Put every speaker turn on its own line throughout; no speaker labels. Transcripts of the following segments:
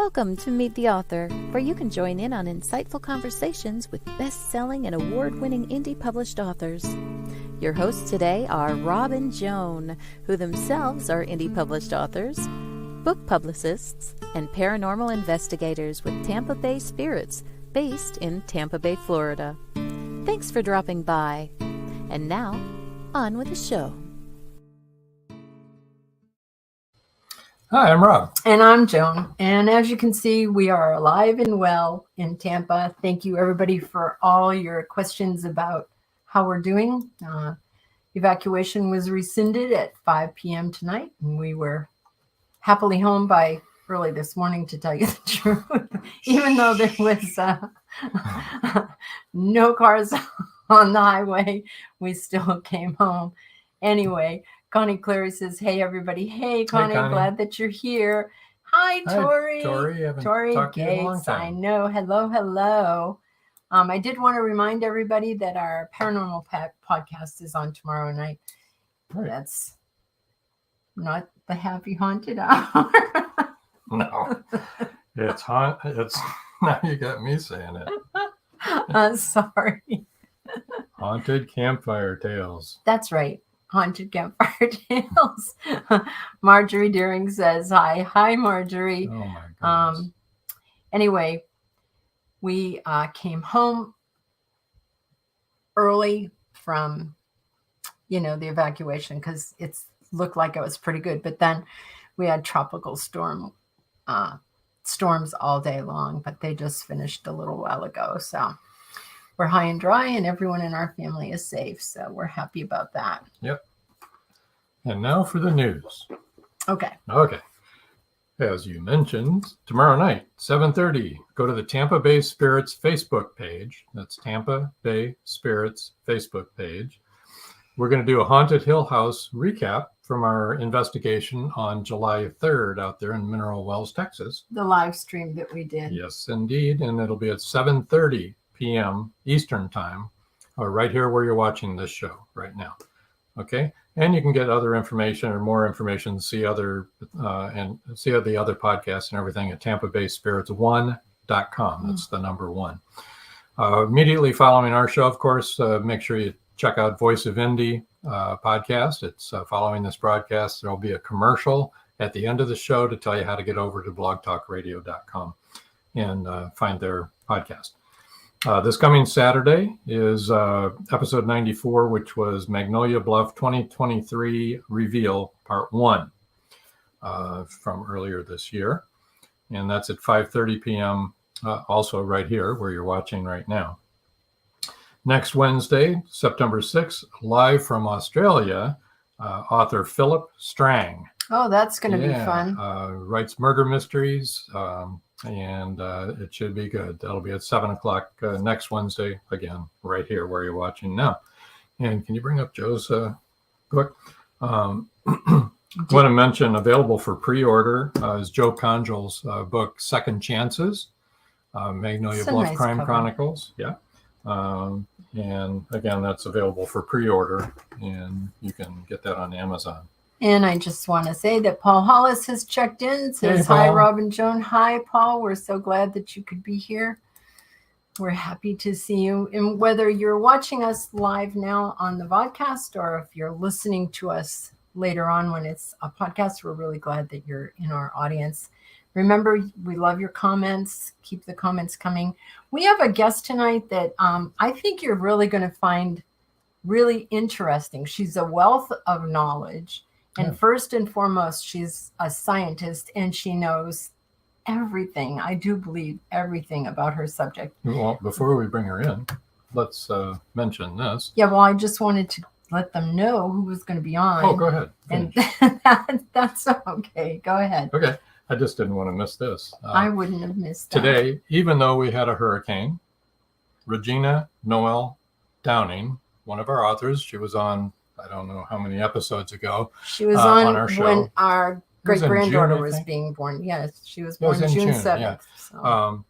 Welcome to Meet the Author, where you can join in on insightful conversations with best-selling and award-winning indie published authors. Your hosts today are Rob and Joan, who themselves are indie published authors, book publicists, and paranormal investigators with Tampa Bay Spirits, based in Tampa Bay, Florida. Thanks for dropping by. And now, on with the show.
Hi, I'm Rob.
And I'm Joan. And as you can see, we are alive and well in Tampa. Thank you, everybody, for all your questions about how we're doing. Evacuation was rescinded at 5 p.m. tonight, and we were happily home by early this morning, to tell you the truth. Even though there was no cars on the highway, we still came home. Anyway, Connie Clary says, hey, everybody. Hey, Connie, glad that you're here. Hi, Tori.
Tori
Gates. I know. Hello. I did want to remind everybody that our paranormal podcast is on tomorrow night. That's not the happy haunted hour.
No, it's now you got me saying it.
I'm sorry.
Haunted Campfire Tales.
That's right. Haunted Campfire Tales. Marjorie Deering says hi. Hi, Marjorie.
Oh my goodness.
Anyway, we came home early from, the evacuation, because it looked like it was pretty good. But then we had tropical storms all day long, but they just finished a little while ago. So we're high and dry, and everyone in our family is safe. So we're happy about that.
Yep. And now for the news.
Okay.
As you mentioned, tomorrow night, 7:30, go to the Tampa Bay Spirits Facebook page. That's Tampa Bay Spirits Facebook page. We're going to do a Haunted Hill House recap from our investigation on July 3rd out there in Mineral Wells, Texas.
The live stream that we did.
Yes, indeed. And it'll be at 7:30 p.m. Eastern Time, right here where you're watching this show right now. Okay. And you can get other information or more information, see the other podcasts and everything at tampabayspirits1.com. That's the number 1. Immediately following our show, of course, make sure you check out Voice of Indie podcast. It's following this broadcast. There'll be a commercial at the end of the show to tell you how to get over to blogtalkradio.com and find their podcast. This coming Saturday is episode 94, which was Magnolia Bluff 2023 Reveal Part 1 from earlier this year. And that's at 5:30 p.m. Also right here where you're watching right now. Next Wednesday, September 6th, live from Australia, author Philip Strang.
Oh, that's going to be fun.
Writes murder mysteries. And it should be good. That'll be at 7:00 next Wednesday, again, right here where you're watching now. And can you bring up Joe's book? Want to mention available for pre-order is Joe Conjol's book, Second Chances, Magnolia Bluff Crime Chronicles. Yeah. And again, that's available for pre-order, and you can get that on Amazon.
And I just want to say that Paul Hollis has checked in, says, hi, Rob and Joan. Hi, Paul. We're so glad that you could be here. We're happy to see you. And whether you're watching us live now on the vodcast or if you're listening to us later on when it's a podcast, we're really glad that you're in our audience. Remember, we love your comments. Keep the comments coming. We have a guest tonight that I think you're really going to find really interesting. She's a wealth of knowledge. And first and foremost, she's a scientist, and she knows everything. I do believe everything about her subject.
Well, before we bring her in, let's mention this.
Yeah, well, I just wanted to let them know who was going to be on.
Oh, go ahead.
And that's okay. Go ahead.
Okay. I just didn't want to miss this.
I wouldn't have missed that.
Today, even though we had a hurricane, Regina Noel Downing, one of our authors, she was on, I don't know how many episodes ago.
She was on
our show.
When our great-granddaughter was being born. Yes, she was born June 7th.
Yeah.
So.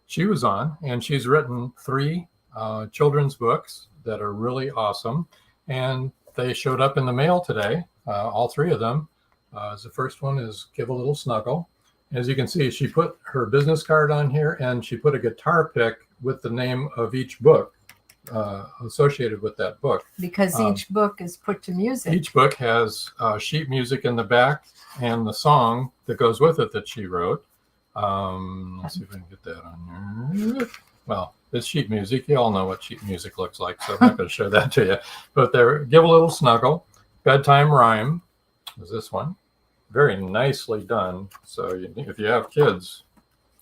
She was on, and she's written 3 children's books that are really awesome. And they showed up in the mail today, all 3 of them. The first one is Give a Little Snuggle. As you can see, she put her business card on here, and she put a guitar pick with the name of each book associated with that book.
Because each book is put to music.
Each book has sheet music in the back and the song that goes with it that she wrote. Let's see if I can get that on here. Well, it's sheet music. You all know what sheet music looks like, so I'm not going to show that to you. But there, Give a Little Snuggle, Bedtime Rhyme is this one. Very nicely done. So if you have kids,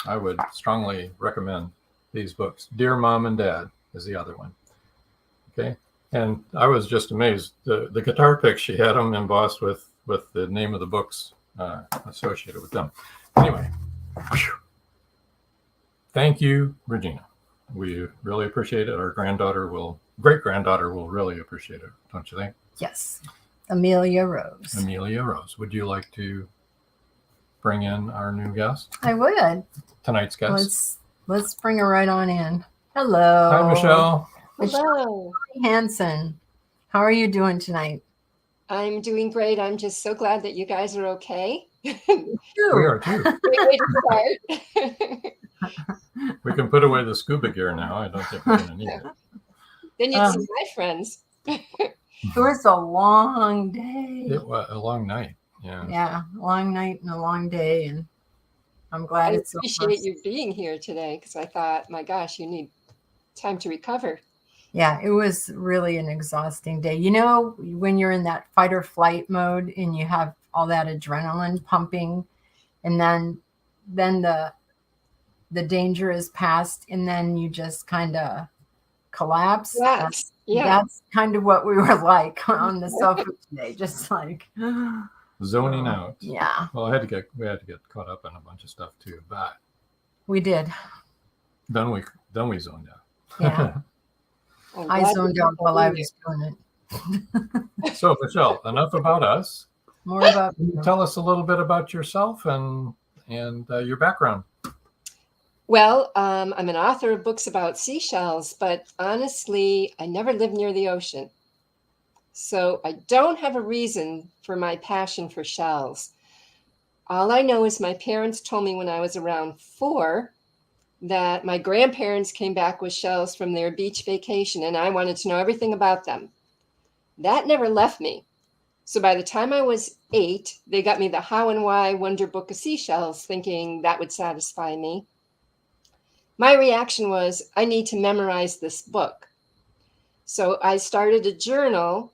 I would strongly recommend these books. Dear Mom and Dad is the other one. Okay. And I was just amazed. The guitar picks, she had them embossed with the name of the books associated with them. Anyway, thank you, Regina. We really appreciate it. Our great-granddaughter will really appreciate it, don't you think?
Yes. Amelia Rose.
Amelia Rose. Would you like to bring in our new guest?
I would.
Tonight's guest.
Let's bring her right on in. Hello.
Hi, Michelle.
Hello.
HANSON. How are you doing tonight?
I'm doing great. I'm just so glad that you guys are okay.
We are too.
Great way to start.
We can put away the scuba gear now. I don't think we're going to need it.
Then you'd see my friends.
It was a long day.
It was a long night. Yeah.
Yeah, long night and a long day, and I'm glad
I
it's
appreciate you being here today because I thought, my gosh, you need time to recover.
Yeah, it was really an exhausting day. You know, when you're in that fight or flight mode and you have all that adrenaline pumping, and then the danger is past, and then you just kind of collapse.
Yes. Yeah.
That's kind of what we were like on the sofa today, just like
Zoning out.
Yeah,
Well, we had to get caught up on a bunch of stuff too, but
we did.
then we zoned out.
Yeah,
I'm
I
glad
zoned
you're
out while I
doing
was doing it.
So, Michelle, enough about us.
More about
Can you tell us a little bit about yourself and your background?
Well, I'm an author of books about seashells, but honestly, I never lived near the ocean. So I don't have a reason for my passion for shells. All I know is my parents told me when I was around 4 that my grandparents came back with shells from their beach vacation, and I wanted to know everything about them. That never left me. So by the time I was 8, they got me the How and Why Wonder Book of Seashells, thinking that would satisfy me. My reaction was, I need to memorize this book. So I started a journal.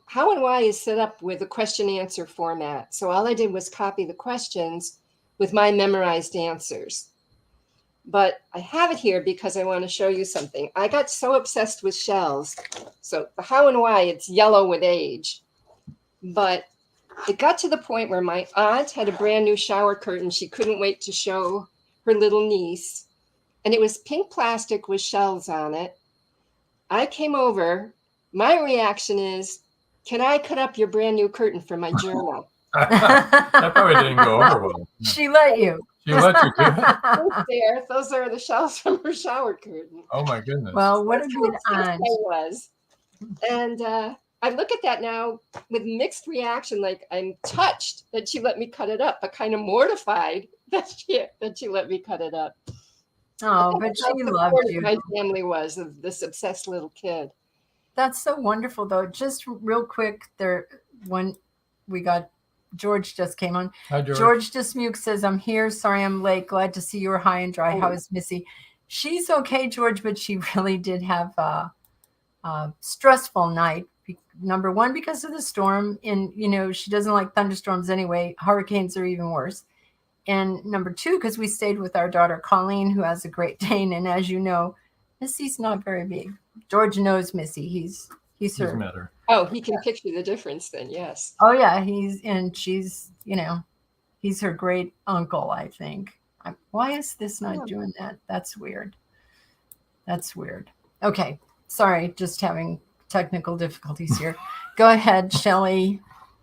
How and Why is set up with a question-answer format. So all I did was copy the questions with my memorized answers. But I have it here because I want to show you something. I got so obsessed with shells. So the How and Why, it's yellow with age. But it got to the point where my aunt had a brand new shower curtain she couldn't wait to show her little niece. And it was pink plastic with shells on it. I came over. My reaction is, can I cut up your brand new curtain for my journal?
That probably didn't go over well.
She let you.
She let you do it.
Right there, those are the shells from her shower curtain.
Oh my goodness.
Well, what a
That's
good
how obsessed
aunt.
I was. And I look at that now with mixed reaction, like I'm touched that she let me cut it up, but kind of mortified that she let me cut it up.
Oh, but
How
she loved
supportive
you.
my family was of this obsessed little kid.
That's so wonderful, though. Just real quick, when we got George just came on.
Hi, George.
George Dismuke says, I'm here. Sorry I'm late. Glad to see you were high and dry. How is Missy? She's okay, George, but she really did have a stressful night. Number one, because of the storm. And, she doesn't like thunderstorms anyway. Hurricanes are even worse. And number two, because we stayed with our daughter, Colleen, who has a Great Dane. And as you know, Missy's not very big. George knows Missy. He's her.
met her.
Oh, he can picture the difference then, yes.
Oh yeah, she's he's her great uncle, I think. Why is this not doing that? That's weird. Okay, sorry, just having technical difficulties here. Go ahead, Shelley.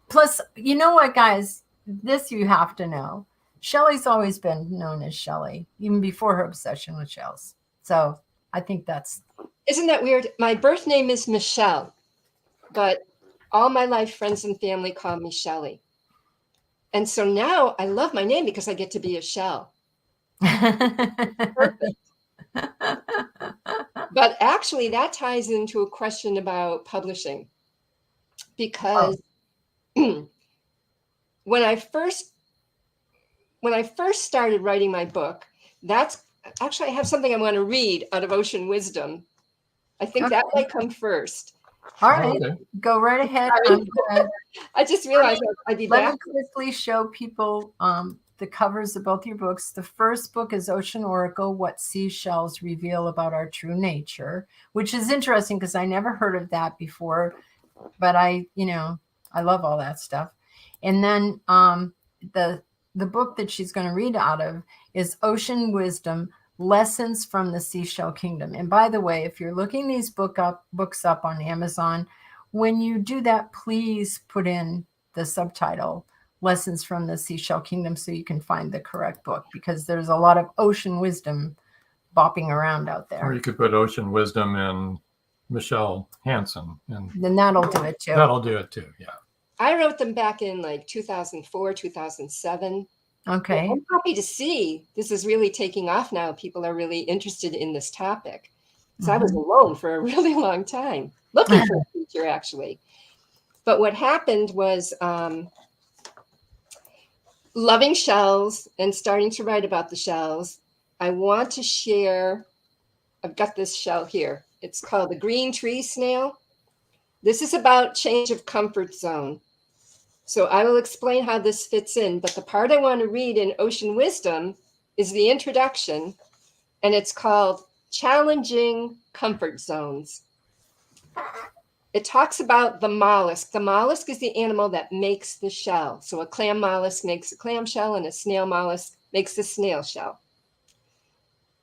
Plus, you know what, guys? This you have to know. Shelley's always been known as Shelley, even before her obsession with shells. So I think that's...
Isn't that weird? My birth name is Michelle, but all my life, friends and family call me Shelley. And so now I love my name because I get to be a shell. Perfect. But actually, that ties into a question about publishing, because when I first started writing my book, that's actually, I have something I want to read out of Ocean Wisdom. I think that might come first.
All right, go right ahead.
I just realized I'd be back.
Let me quickly show people the covers of both your books. The first book is Ocean Oracle, What Seashells Reveal About Our True Nature, which is interesting because I never heard of that before, but I love all that stuff. And then the book that she's going to read out of is Ocean Wisdom, Lessons from the Seashell Kingdom. And by the way, if you're looking these books up on Amazon, when you do that, please put in the subtitle, Lessons from the Seashell Kingdom, so you can find the correct book, because there's a lot of ocean wisdom bopping around out there.
Or you could put Ocean Wisdom and Michelle HANSON. And
then that'll do it too.
That'll do it too, yeah.
I wrote them back in like 2004, 2007.
Okay.
I'm happy to see this is really taking off now. People are really interested in this topic. So I was alone for a really long time, looking for a teacher, actually. But what happened was loving shells and starting to write about the shells. I want to share, I've got this shell here. It's called the green tree snail. This is about change of comfort zone. So I will explain how this fits in, but the part I want to read in Ocean Wisdom is the introduction, and it's called Challenging Comfort Zones. It talks about the mollusk. The mollusk is the animal that makes the shell. So a clam mollusk makes a clam shell, and a snail mollusk makes a snail shell.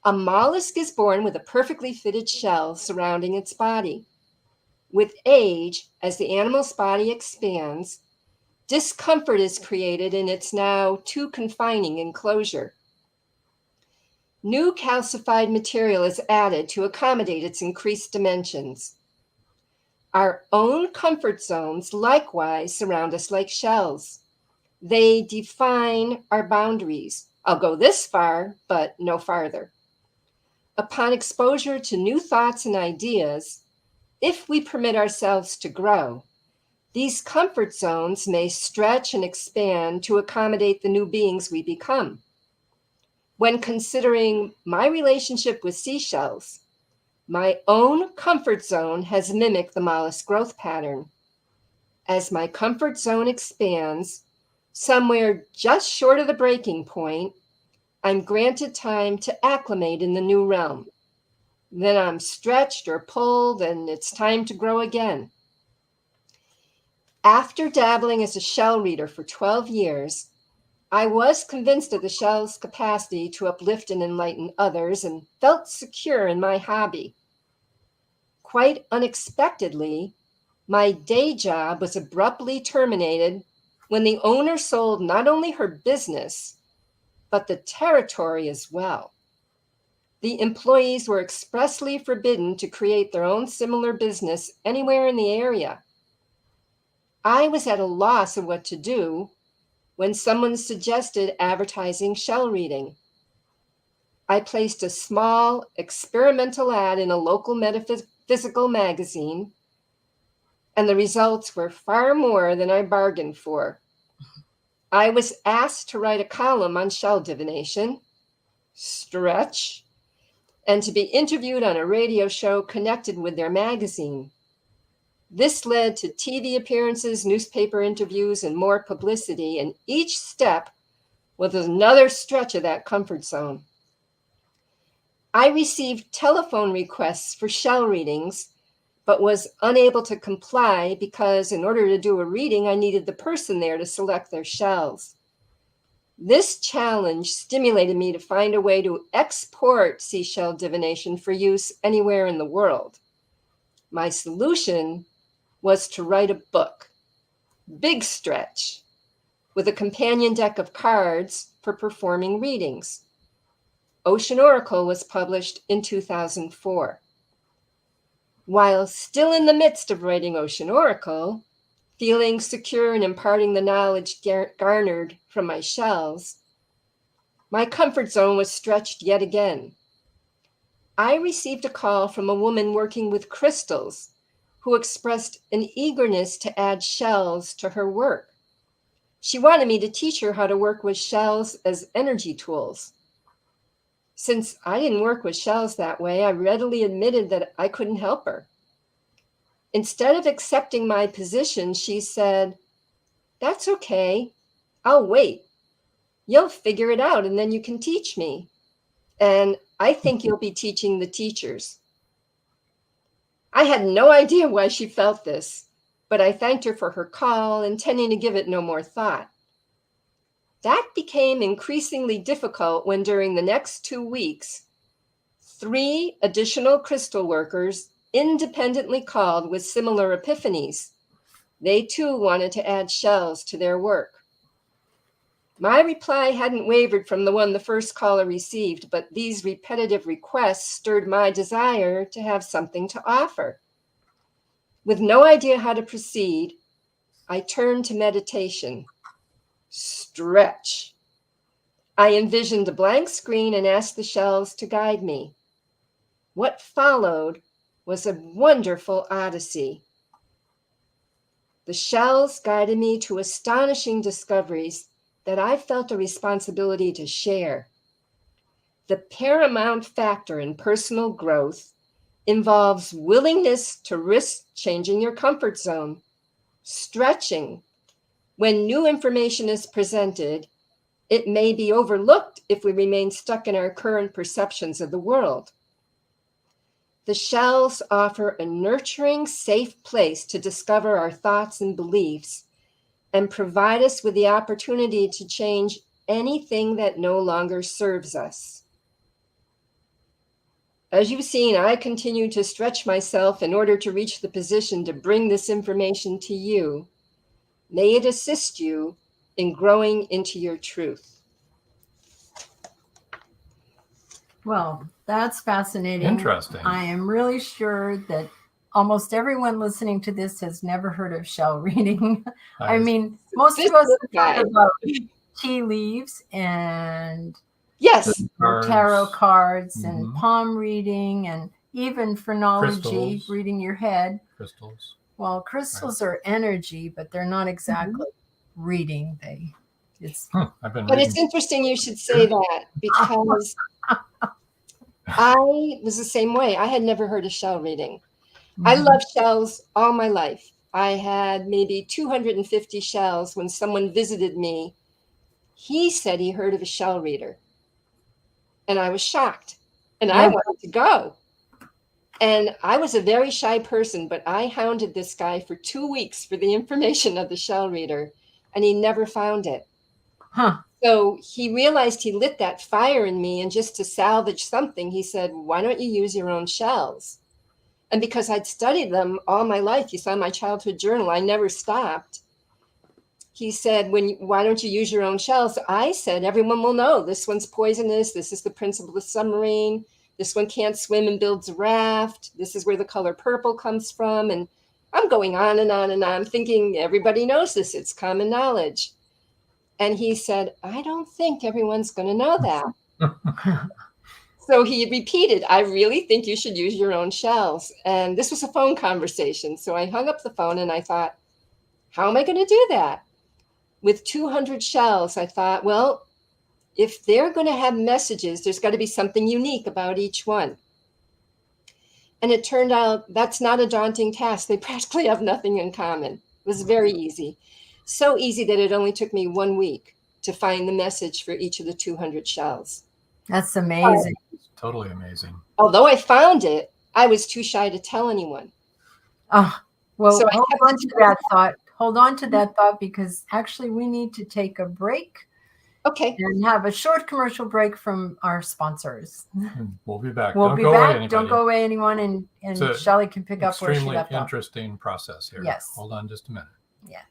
A mollusk is born with a perfectly fitted shell surrounding its body. With age, as the animal's body expands, discomfort is created in its now too confining enclosure. New calcified material is added to accommodate its increased dimensions. Our own comfort zones likewise surround us like shells. They define our boundaries. I'll go this far, but no farther. Upon exposure to new thoughts and ideas, if we permit ourselves to grow, these comfort zones may stretch and expand to accommodate the new beings we become. When considering my relationship with seashells, my own comfort zone has mimicked the mollusk growth pattern. As my comfort zone expands, somewhere just short of the breaking point, I'm granted time to acclimate in the new realm. Then I'm stretched or pulled, and it's time to grow again. After dabbling as a shell reader for 12 years, I was convinced of the shell's capacity to uplift and enlighten others and felt secure in my hobby. Quite unexpectedly, my day job was abruptly terminated when the owner sold not only her business, but the territory as well. The employees were expressly forbidden to create their own similar business anywhere in the area. I was at a loss of what to do when someone suggested advertising shell reading. I placed a small experimental ad in a local metaphysical magazine, and the results were far more than I bargained for. I was asked to write a column on shell divination, stretch, and to be interviewed on a radio show connected with their magazine. This led to TV appearances, newspaper interviews, and more publicity, and each step was another stretch of that comfort zone. I received telephone requests for shell readings, but was unable to comply because in order to do a reading, I needed the person there to select their shells. This challenge stimulated me to find a way to export seashell divination for use anywhere in the world. My solution was to write a book, big stretch, with a companion deck of cards for performing readings. Ocean Oracle was published in 2004. While still in the midst of writing Ocean Oracle, feeling secure in imparting the knowledge garnered from my shells, my comfort zone was stretched yet again. I received a call from a woman working with crystals who expressed an eagerness to add shells to her work. She wanted me to teach her how to work with shells as energy tools. Since I didn't work with shells that way, I readily admitted that I couldn't help her. Instead of accepting my position, she said, "That's okay. I'll wait. You'll figure it out and then you can teach me. And I think you'll be teaching the teachers." I had no idea why she felt this, but I thanked her for her call, intending to give it no more thought. That became increasingly difficult when during the next 2 weeks, 3 additional crystal workers independently called with similar epiphanies. They too wanted to add shells to their work. My reply hadn't wavered from the one the first caller received, but these repetitive requests stirred my desire to have something to offer. With no idea how to proceed, I turned to meditation. Stretch. I envisioned a blank screen and asked the shells to guide me. What followed was a wonderful odyssey. The shells guided me to astonishing discoveries that I felt a responsibility to share. The paramount factor in personal growth involves willingness to risk changing your comfort zone, stretching. When new information is presented, it may be overlooked if we remain stuck in our current perceptions of the world. The shells offer a nurturing, safe place to discover our thoughts and beliefs and provide us with the opportunity to change anything that no longer serves us. As you've seen, I continue to stretch myself in order to reach the position to bring this information to you. May it assist you in growing into your truth.
Well, that's fascinating.
Interesting.
I am really sure that almost everyone listening to this has never heard of shell reading. I mean, most of us have heard about tea leaves and
yes,
tarot cards and palm reading and even phrenology,
crystals.
Reading your head.
Crystals.
Well, crystals are energy, but they're not exactly reading.
But it's interesting you should say that, because I was the same way. I had never heard of shell reading. I love shells all my life. I had maybe 250 shells. When someone visited me, he said he heard of a shell reader. And I was shocked. And I wanted to go. And I was a very shy person, but I hounded this guy for 2 weeks for the information of the shell reader, and he never found it. So he realized he lit that fire in me, and just to salvage something, he said, "Why don't you use your own shells?" And because I'd studied them all my life, you saw my childhood journal, I never stopped. He said, "Why don't you use your own shells?" I said, "Everyone will know this one's poisonous. This is the principle of submarine. This one can't swim and builds a raft. This is where the color purple comes from." And I'm going on and on and on, thinking everybody knows this. It's common knowledge. And he said, "I don't think everyone's going to know that." So he repeated, "I really think you should use your own shells." And this was a phone conversation. So I hung up the phone and I thought, how am I going to do that? With 200 shells, I thought, well, if they're going to have messages, there's got to be something unique about each one. And it turned out that's not a daunting task. They practically have nothing in common. It was very easy. So easy that it only took me 1 week to find the message for each of the 200 shells.
That's amazing.
Totally amazing.
Although I found it, I was too shy to tell anyone.
Well, so hold on to that thought. Hold on to that thought, because actually we need to take a break.
Okay.
And have a short commercial break from our sponsors.
We'll be back.
We'll be back. Don't go away, anyone. And Shelley can pick up where she left off.
Extremely interesting process here.
Yes.
Hold on just a minute.
Yeah.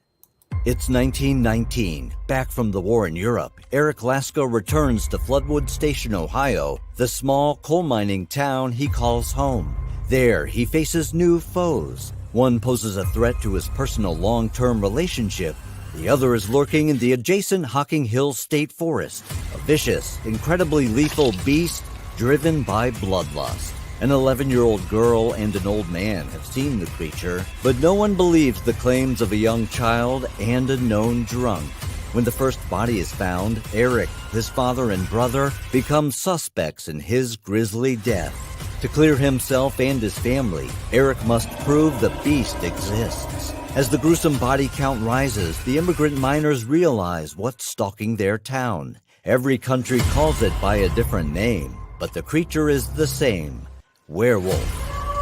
It's 1919. Back from the war in Europe, Eric Lasko returns to Floodwood Station, Ohio, the small coal mining town he calls home. There, he faces new foes, One poses a threat to his personal long-term relationship. The other is lurking in the adjacent Hocking Hills State Forest, a vicious, incredibly lethal beast driven by bloodlust. An 11-year-old girl and an old man have seen the creature, but no one believes the claims of a young child and a known drunk. When the first body is found, Eric, his father and brother, become suspects in his grisly death. To clear himself and his family, Eric must prove the beast exists. As the gruesome body count rises, the immigrant miners realize what's stalking their town. Every country calls it by a different name, but the creature is the same: werewolf.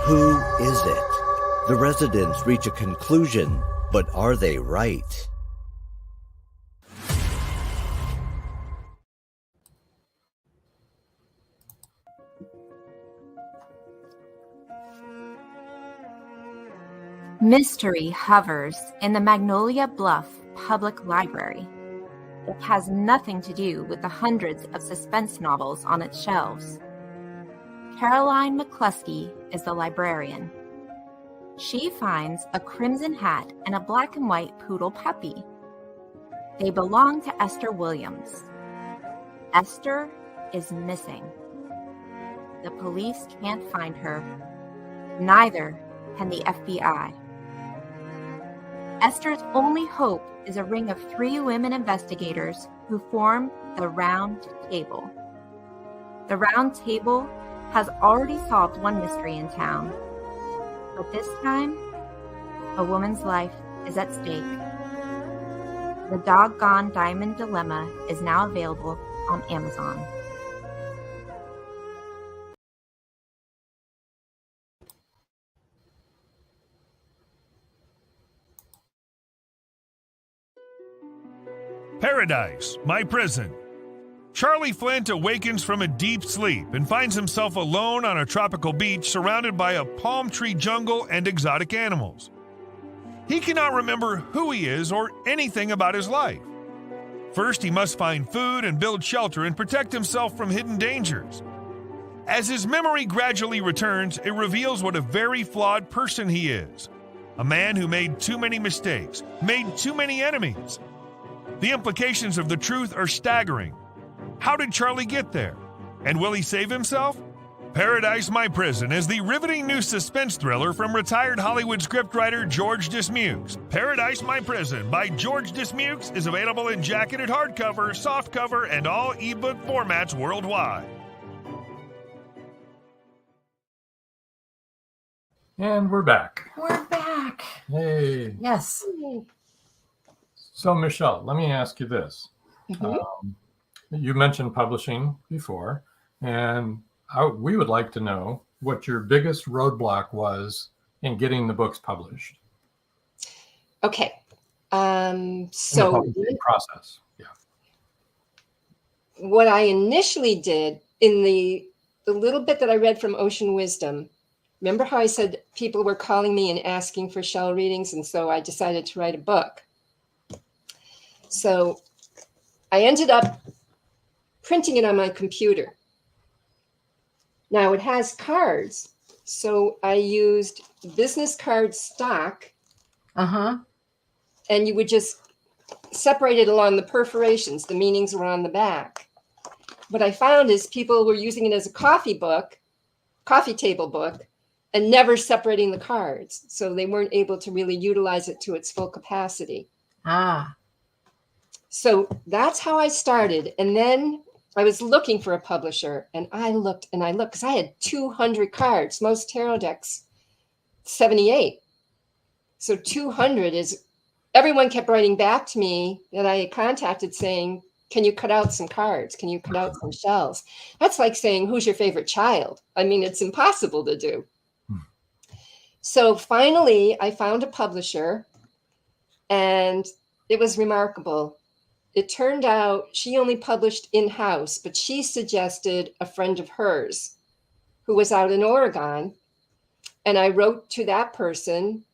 Who is it? The residents reach a conclusion, but are they right?
Mystery hovers in the Magnolia Bluff Public Library. It has nothing to do with the hundreds of suspense novels on its shelves. Caroline McCluskey is the librarian. She finds a crimson hat and a black and white poodle puppy. They belong to Esther Williams. Esther is missing. The police can't find her. Neither can the FBI. Esther's only hope is a ring of 3 women investigators who form the Round Table. The Round Table has already solved one mystery in town, but this time, a woman's life is at stake. The Doggone Diamond Dilemma is now available on Amazon.
Paradise, my prison. Charlie Flint awakens from a deep sleep and finds himself alone on a tropical beach surrounded by a palm tree jungle and exotic animals. He cannot remember who he is or anything about his life. First, he must find food and build shelter and protect himself from hidden dangers. As his memory gradually returns, it reveals what a very flawed person he is. A man who made too many mistakes, made too many enemies. The implications of the truth are staggering. How did Charlie get there? And will he save himself? Paradise, My Prison is the riveting new suspense thriller from retired Hollywood scriptwriter George Dismukes. Paradise, My Prison by George Dismukes is available in jacketed hardcover, softcover, and all ebook formats worldwide.
And we're back.
We're back.
Hey.
Yes.
So, Michelle, let me ask you this.
Mhm.
You mentioned publishing before, and we would like to know what your biggest roadblock was in getting the books published.
Okay.
In the
So
publishing process. Yeah.
what I initially did in the little bit that I read from Ocean Wisdom, remember how I said people were calling me and asking for shell readings, and so I decided to write a book. So I ended up printing it on my computer. Now it has cards, so I used business card stock,
Uh-huh.
and you would just separate it along the perforations. The meanings were on the back. What I found is people were using it as a coffee table book, and never separating the cards. So they weren't able to really utilize it to its full capacity.
Ah.
So that's how I started. And then I was looking for a publisher, and I looked because I had 200 cards, most tarot decks, 78. So 200 is, everyone kept writing back to me that I had contacted saying, can you cut out some cards? Can you cut out some shells? That's like saying, who's your favorite child? I mean, it's impossible to do. So finally, I found a publisher, and it was remarkable. It turned out she only published in-house, but she suggested a friend of hers who was out in Oregon. And I wrote to that person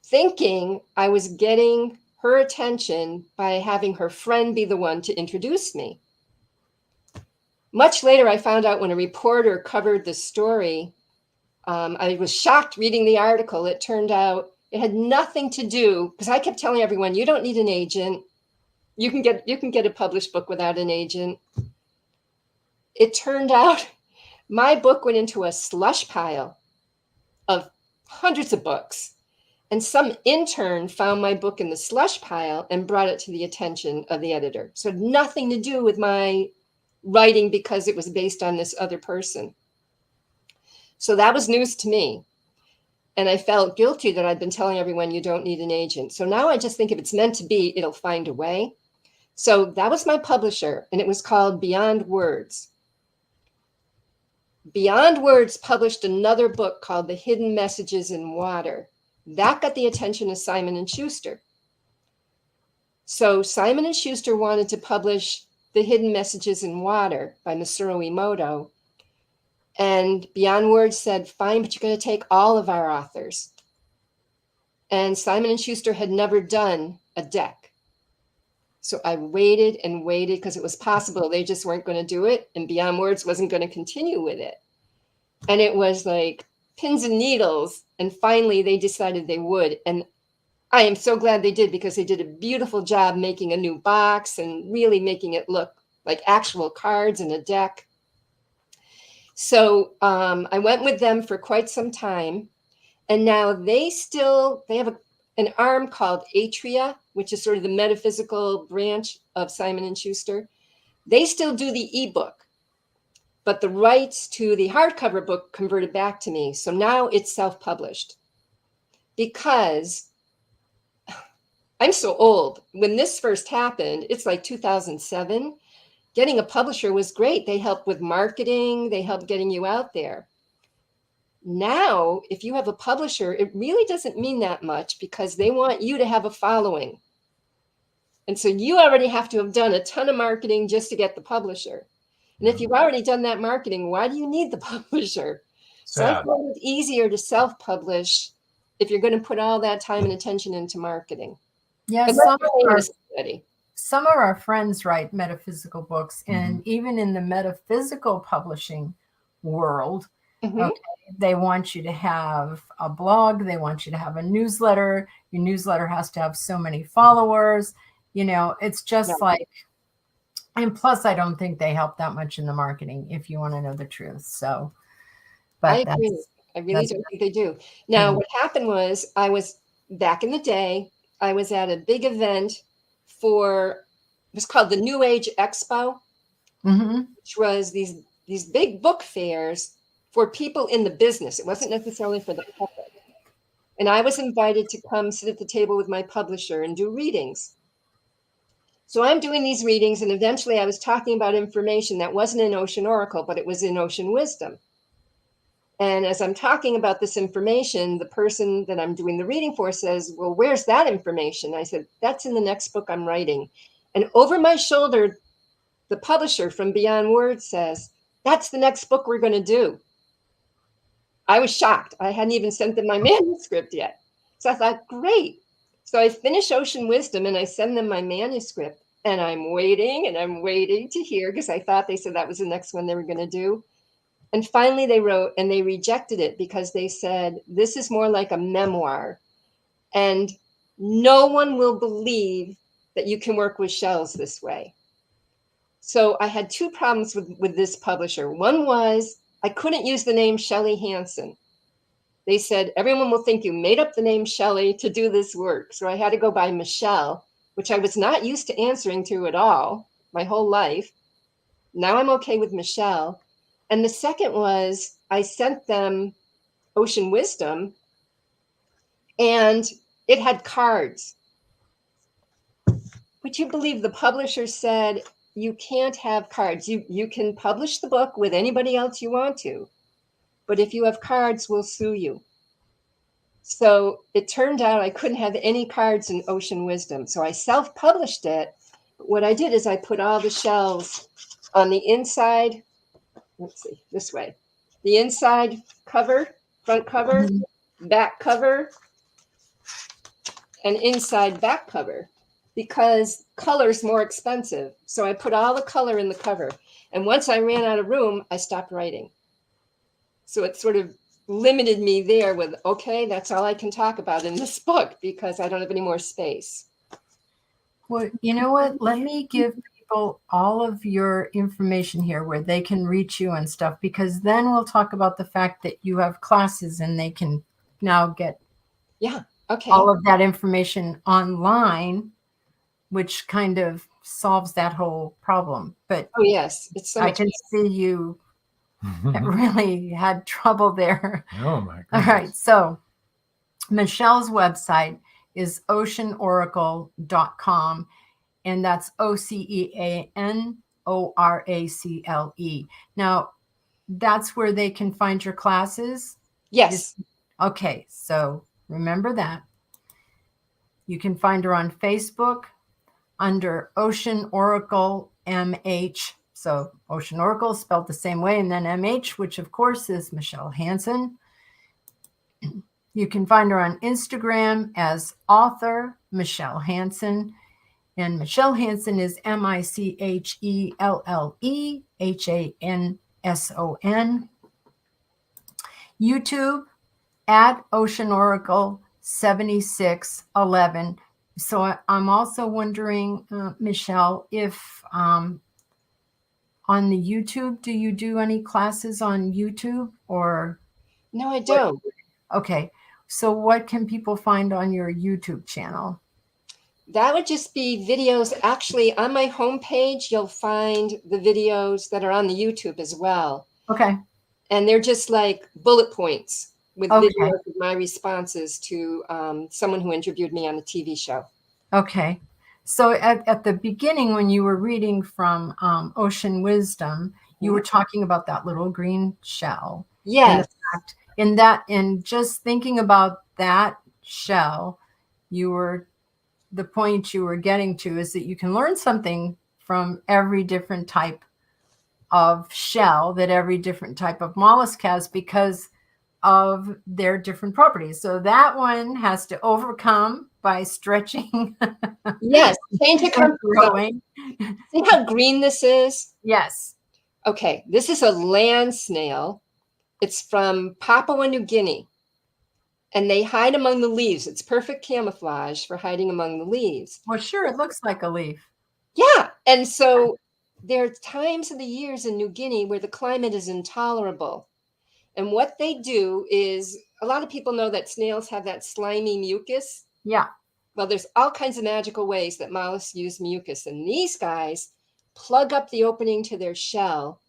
thinking I was getting her attention by having her friend be the one to introduce me. Much later, I found out when a reporter covered the story I was shocked reading the article. It turned out it had nothing to do, because I kept telling everyone, you don't need an agent. You can get a published book without an agent. It turned out my book went into a slush pile of hundreds of books. And some intern found my book in the slush pile and brought it to the attention of the editor. So it had nothing to do with my writing because it was based on this other person. So that was news to me. And I felt guilty that I'd been telling everyone you don't need an agent. So now I just think if it's meant to be, it'll find a way. So that was my publisher, and it was called Beyond Words. Beyond Words published another book called The Hidden Messages in Water. That got the attention of Simon & Schuster. So Simon & Schuster wanted to publish The Hidden Messages in Water by Masaru Emoto. And Beyond Words said, fine, but you're going to take all of our authors. And Simon & Schuster had never done a deck. So I waited and waited because it was possible they just weren't going to do it. And Beyond Words wasn't going to continue with it. And it was like pins and needles. And finally, they decided they would. And I am so glad they did, because they did a beautiful job making a new box and really making it look like actual cards and a deck. So I went with them for quite some time. And now they have an arm called Atria, which is sort of the metaphysical branch of Simon & Schuster. They still do the ebook, but the rights to the hardcover book converted back to me. So now it's self-published, because I'm so old. When this first happened, it's like 2007. Getting a publisher was great. They helped with marketing. They helped getting you out there. Now, if you have a publisher, it really doesn't mean that much, because they want you to have a following. And so you already have to have done a ton of marketing just to get the publisher. And if you've already done that marketing, why do you need the publisher? So I find it easier to self-publish if you're going to put all that time and attention into marketing.
Yeah, some of our friends write metaphysical books, and even in the metaphysical publishing world, okay, they want you to have a blog, they want you to have a newsletter. Your newsletter has to have so many followers. You know, it's just like, and plus I don't think they help that much in the marketing, if you want to know the truth. So, but
I agree. I really don't think they do. Now, what happened was, I was back in the day, I was at a big event it was called the New Age Expo, which was these big book fairs for people in the business. It wasn't necessarily for the public. And I was invited to come sit at the table with my publisher and do readings. So I'm doing these readings, and eventually I was talking about information that wasn't in Ocean Oracle, but it was in Ocean Wisdom. And as I'm talking about this information, the person that I'm doing the reading for says, well, where's that information? I said, that's in the next book I'm writing. And over my shoulder, the publisher from Beyond Words says, that's the next book we're going to do. I was shocked. I hadn't even sent them my manuscript yet. So I thought, great. So I finish Ocean Wisdom and I send them my manuscript, and I'm waiting to hear, because I thought they said that was the next one they were going to do. And finally they wrote, and they rejected it because they said, this is more like a memoir, and no one will believe that you can work with shells this way. So I had two problems with this publisher. One was I couldn't use the name Shelley HANSON. They said, everyone will think you made up the name Shelley to do this work. So I had to go by Michelle, which I was not used to answering to at all my whole life. Now I'm okay with Michelle. And the second was I sent them Ocean Wisdom, and it had cards. Would you believe the publisher said, you can't have cards. You can publish the book with anybody else you want to, but if you have cards, we'll sue you. So it turned out I couldn't have any cards in Ocean Wisdom. So I self-published it. But what I did is I put all the shells on the inside. Let's see, this way. The inside cover, front cover, back cover, and inside back cover, because color's more expensive. So I put all the color in the cover. And once I ran out of room, I stopped writing. So it sort of limited me there with, okay, that's all I can talk about in this book because I don't have any more space.
Well, you know what? Let me give people all of your information here where they can reach you and stuff, because then we'll talk about the fact that you have classes and they can now get all of that information online, which kind of solves that whole problem. But
oh yes, it's so much
I can see you really had trouble there.
Oh my goodness.
All right. So Michelle's website is oceanoracle.com, and that's OCEANORACLE. Now, that's where they can find your classes?
Yes.
Okay. So remember that. You can find her on Facebook under Ocean Oracle MH. So Ocean Oracle spelled the same way, and then MH, which of course is Michelle HANSON. You can find her on Instagram as author Michelle HANSON. And Michelle HANSON is MICHELLEHANSON. YouTube at Ocean Oracle 7611. So I'm also wondering, Michelle, if on the YouTube, do you do any classes on YouTube or?
No, I don't.
Okay. So what can people find on your YouTube channel?
That would just be videos. Actually, on my homepage, you'll find the videos that are on the YouTube as well.
Okay.
And they're just like bullet points with videos of my responses to someone who interviewed me on a TV show.
Okay. So at the beginning, when you were reading from Ocean Wisdom, you were talking about that little green shell.
Yes.
And just thinking about that shell, the point you were getting to is that you can learn something from every different type of shell that every different type of mollusk has because of their different properties. So that one has to overcome by stretching.
Yes. Change it.
Growing.
See how green this is?
Yes.
Okay. This is a land snail. It's from Papua New Guinea. And they hide among the leaves. It's perfect camouflage for hiding among the leaves.
Well, sure, it looks like a leaf.
Yeah. And so there are times of the years in New Guinea where the climate is intolerable. And what they do is, a lot of people know that snails have that slimy mucus.
Yeah.
Well, there's all kinds of magical ways that mollusks use mucus. And these guys plug up the opening to their shell.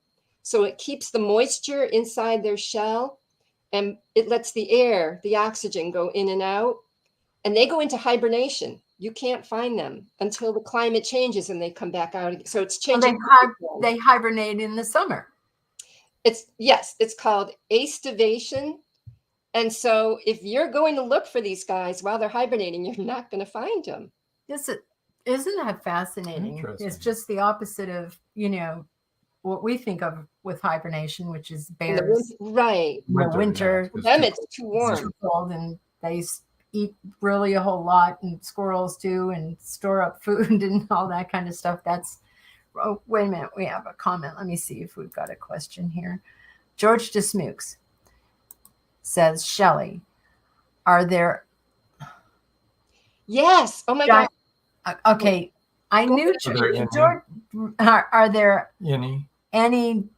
So it keeps the moisture inside their shell. And it lets the air, the oxygen, go in and out. And they go into hibernation. You can't find them until the climate changes and they come back out again. So it's changing.
Well, they hibernate in the summer.
It's called aestivation. And so if you're going to look for these guys while they're hibernating, you're not going to find them.
Isn't that fascinating? It's just the opposite of, what we think of with hibernation, which is bears.
Right.
In the winter.
For them, it's too warm.
It's too cold, and they eat really a whole lot, and squirrels do, and store up food and all that kind of stuff. Oh, wait a minute. We have a comment. Let me see if we've got a question here. George Dismukes says, Shelley, are there...
Yes. Oh, my God.
Okay. I knew... George, are there... Any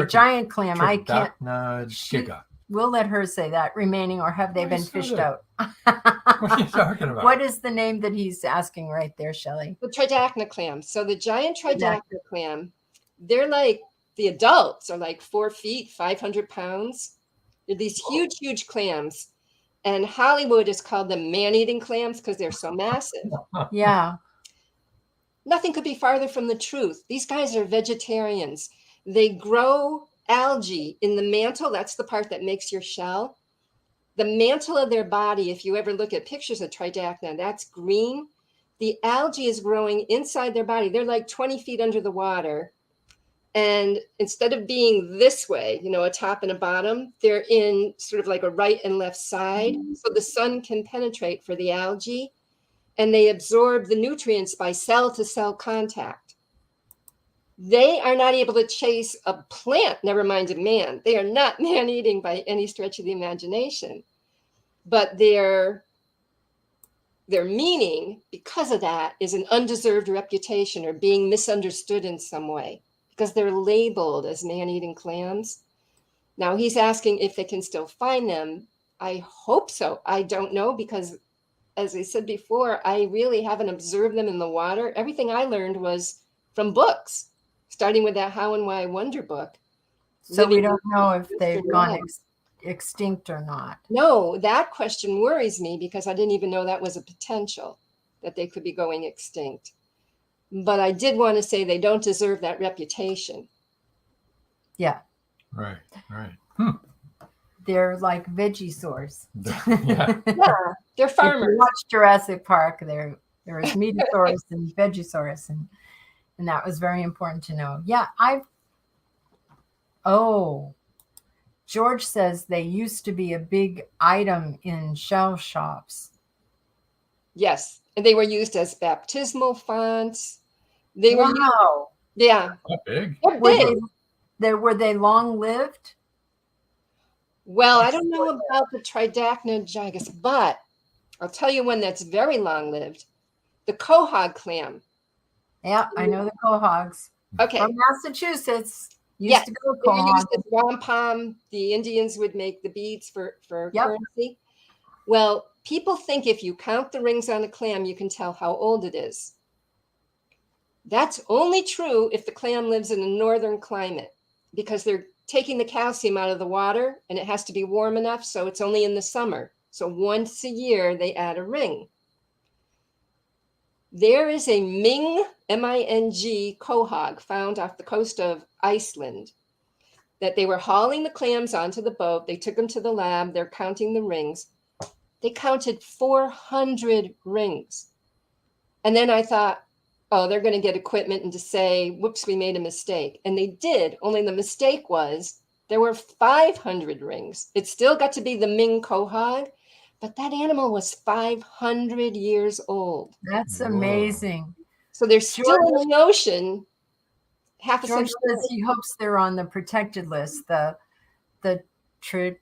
giant clam? I can't. We'll let her say that. Remaining, or have they been fished out?
What are you talking about?
What is the name that he's asking right there, Shelley?
The tridacna clam. So the giant tridacna clam, they're like, the adults are like 4 feet, 500 pounds. They're these huge, huge clams. And Hollywood has called them man-eating clams because they're so massive.
Yeah.
Nothing could be farther from the truth. These guys are vegetarians. They grow algae in the mantle. That's the part that makes your shell. The mantle of their body, if you ever look at pictures of tridacna, that's green. The algae is growing inside their body. They're like 20 feet under the water. And instead of being this way, a top and a bottom, they're in sort of like a right and left side. So the sun can penetrate for the algae. And they absorb the nutrients by cell-to-cell contact. They are not able to chase a plant, never mind a man. They are not man-eating by any stretch of the imagination. But their meaning, because of that, is an undeserved reputation or being misunderstood in some way, because they're labeled as man-eating clams. Now he's asking if they can still find them. I hope so. I don't know, because as I said before, I really haven't observed them in the water. Everything I learned was from books, starting with that How and Why Wonder book.
So we don't know if they've gone extinct or not.
No, that question worries me, because I didn't even know that was a potential, that they could be going extinct. But I did want to say they don't deserve that reputation.
Yeah.
Right.
They're like Vegisaurs.
Yeah.
Yeah, they're farmers.
If you watch Jurassic Park, there was Metasaurus and Vegisaurus, and that was very important to know. Yeah, George says they used to be a big item in shell shops.
Yes, and they were used as baptismal fonts. They were
Wow.
Yeah.
That big.
They're big.
Were they long lived?
Well, I don't know about the Tridacna gigas, but I'll tell you one that's very long lived. The quahog clam.
Yeah, I know the quahogs.
Okay.
From Massachusetts. Used to go
they were used
quahog.
as wampum. The Indians would make the beads for
Yep.
currency. Well, people think if you count the rings on a clam, you can tell how old it is. That's only true if the clam lives in a northern climate, because they're taking the calcium out of the water, and it has to be warm enough, so it's only in the summer. So once a year, they add a ring. There is a Ming, M-I-N-G, quahog found off the coast of Iceland, that they were hauling the clams onto the boat. They took them to the lab. They're counting the rings. They counted 400 rings. And then I thought, oh, they're going to get equipment and to say, whoops, we made a mistake. And they did, only the mistake was there were 500 rings. It still got to be the Ming quahog, but that animal was 500 years old.
That's
Whoa.
amazing.
So they're still in the ocean. Half a
George
century.
says he hopes they're on the protected list, the Tridacna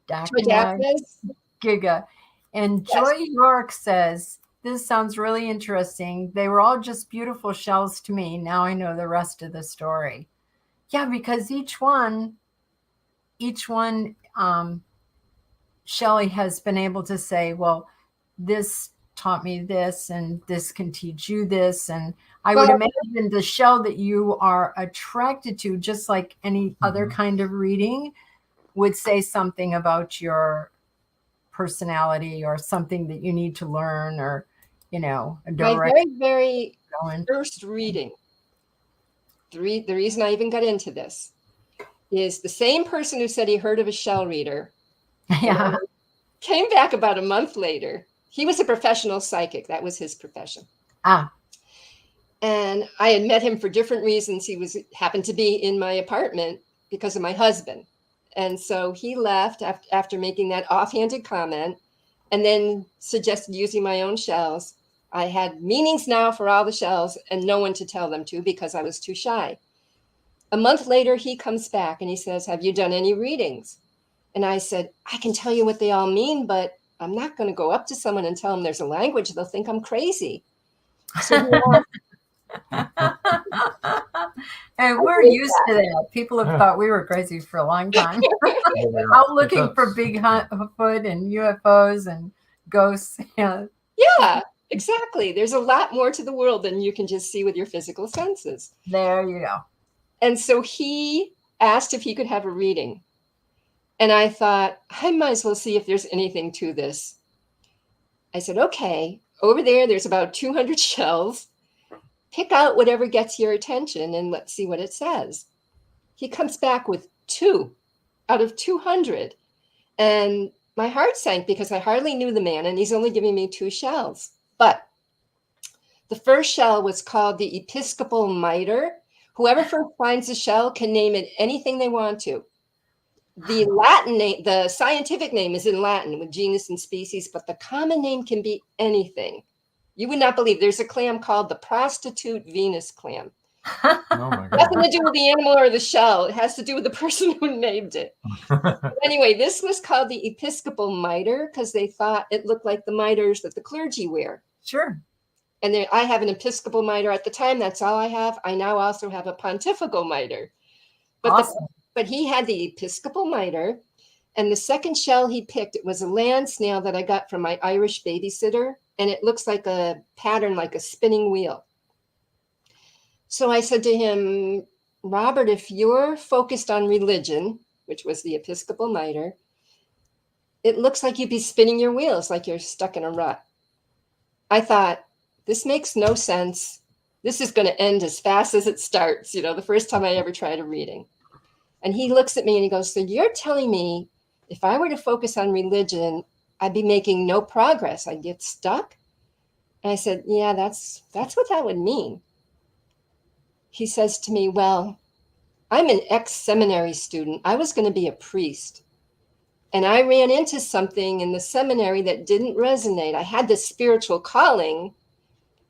Tridacnas.
giga. And
Yes.
Joy York says, this sounds really interesting. They were all just beautiful shells to me. Now I know the rest of the story. Yeah, because each one, Shelley has been able to say, well, this taught me this, and this can teach you this. And I would imagine the shell that you are attracted to, just like any other kind of reading, would say something about your personality or something that you need to learn, or a direct.
My very first reading, the reason I even got into this is the same person who said he heard of a shell reader.
Yeah.
Came back about a month later. He was a professional psychic. That was his profession. And I had met him for different reasons. He happened to be in my apartment because of my husband. And so he left after making that offhanded comment, and then suggested using my own shells. I had meanings now for all the shells and no one to tell them to, because I was too shy. A month later, he comes back and he says, have you done any readings? And I said, I can tell you what they all mean, but I'm not going to go up to someone and tell them there's a language. They'll think I'm crazy. So
And we're used to that. People have thought we were crazy for a long time. Out looking for Bigfoot and UFOs and ghosts.
Yeah, exactly. There's a lot more to the world than you can just see with your physical senses.
There you go.
And so he asked if he could have a reading. And I thought, I might as well see if there's anything to this. I said, okay, over there's about 200 shells. Pick out whatever gets your attention and let's see what it says. He comes back with 2 out of 200. And my heart sank, because I hardly knew the man and he's only giving me 2 shells. But the first shell was called the Episcopal Miter. Whoever first finds the shell can name it anything they want to. The Latin name, the scientific name is in Latin with genus and species, but the common name can be anything. You would not believe there's a clam called the prostitute Venus clam.
Oh my God.
Nothing to do with the animal or the shell. It has to do with the person who named it. Anyway, this was called the Episcopal mitre because they thought it looked like the mitres that the clergy wear.
Sure.
And then I have an Episcopal mitre at the time. That's all I have. I now also have a pontifical mitre. But
Awesome.
but he had the Episcopal mitre. And the second shell he picked, it was a land snail that I got from my Irish babysitter. And it looks like a pattern, like a spinning wheel. So I said to him, Robert, if you're focused on religion, which was the Episcopal mitre, it looks like you'd be spinning your wheels like you're stuck in a rut. I thought, this makes no sense. This is going to end as fast as it starts, the first time I ever tried a reading. And he looks at me and he goes, so you're telling me if I were to focus on religion, I'd be making no progress. I'd get stuck. And I said, yeah, that's what that would mean. He says to me, well, I'm an ex-seminary student. I was going to be a priest. And I ran into something in the seminary that didn't resonate. I had this spiritual calling,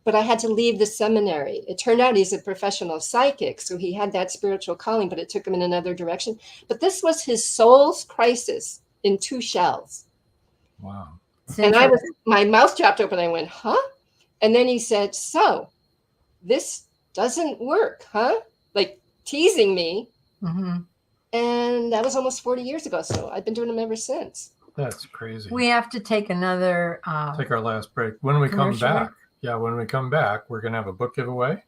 but I had to leave the seminary. It turned out he's a professional psychic, so he had that spiritual calling, but it took him in another direction. But this was his soul's crisis in 2 shells.
Wow.
And my mouth dropped open. I went, huh? And then he said, so this doesn't work, huh? Like teasing me.
Mm-hmm.
And that was almost 40 years ago. So I've been doing them ever since.
That's crazy.
We have to take another
take our last break. When we come
commercial
back, when we come back, we're going to have a book giveaway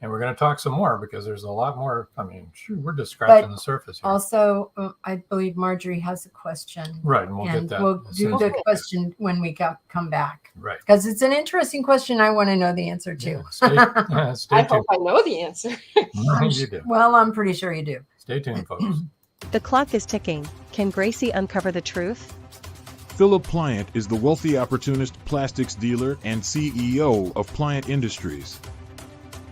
and we're going to talk some more because there's a lot more. I mean, we're just scratching the surface here.
Also, I believe Marjorie has a question.
Right. And we'll get that.
We'll do the question when we come back.
Right.
Because it's an interesting question I want to know the answer to.
Yeah, stay
I
tuned.
hope I know the answer.
You do.
Well, I'm pretty sure you do.
Stay tuned, folks.
The clock is ticking. Can Gracie uncover the truth?
Philip Pliant is the wealthy opportunist plastics dealer and CEO of Pliant Industries.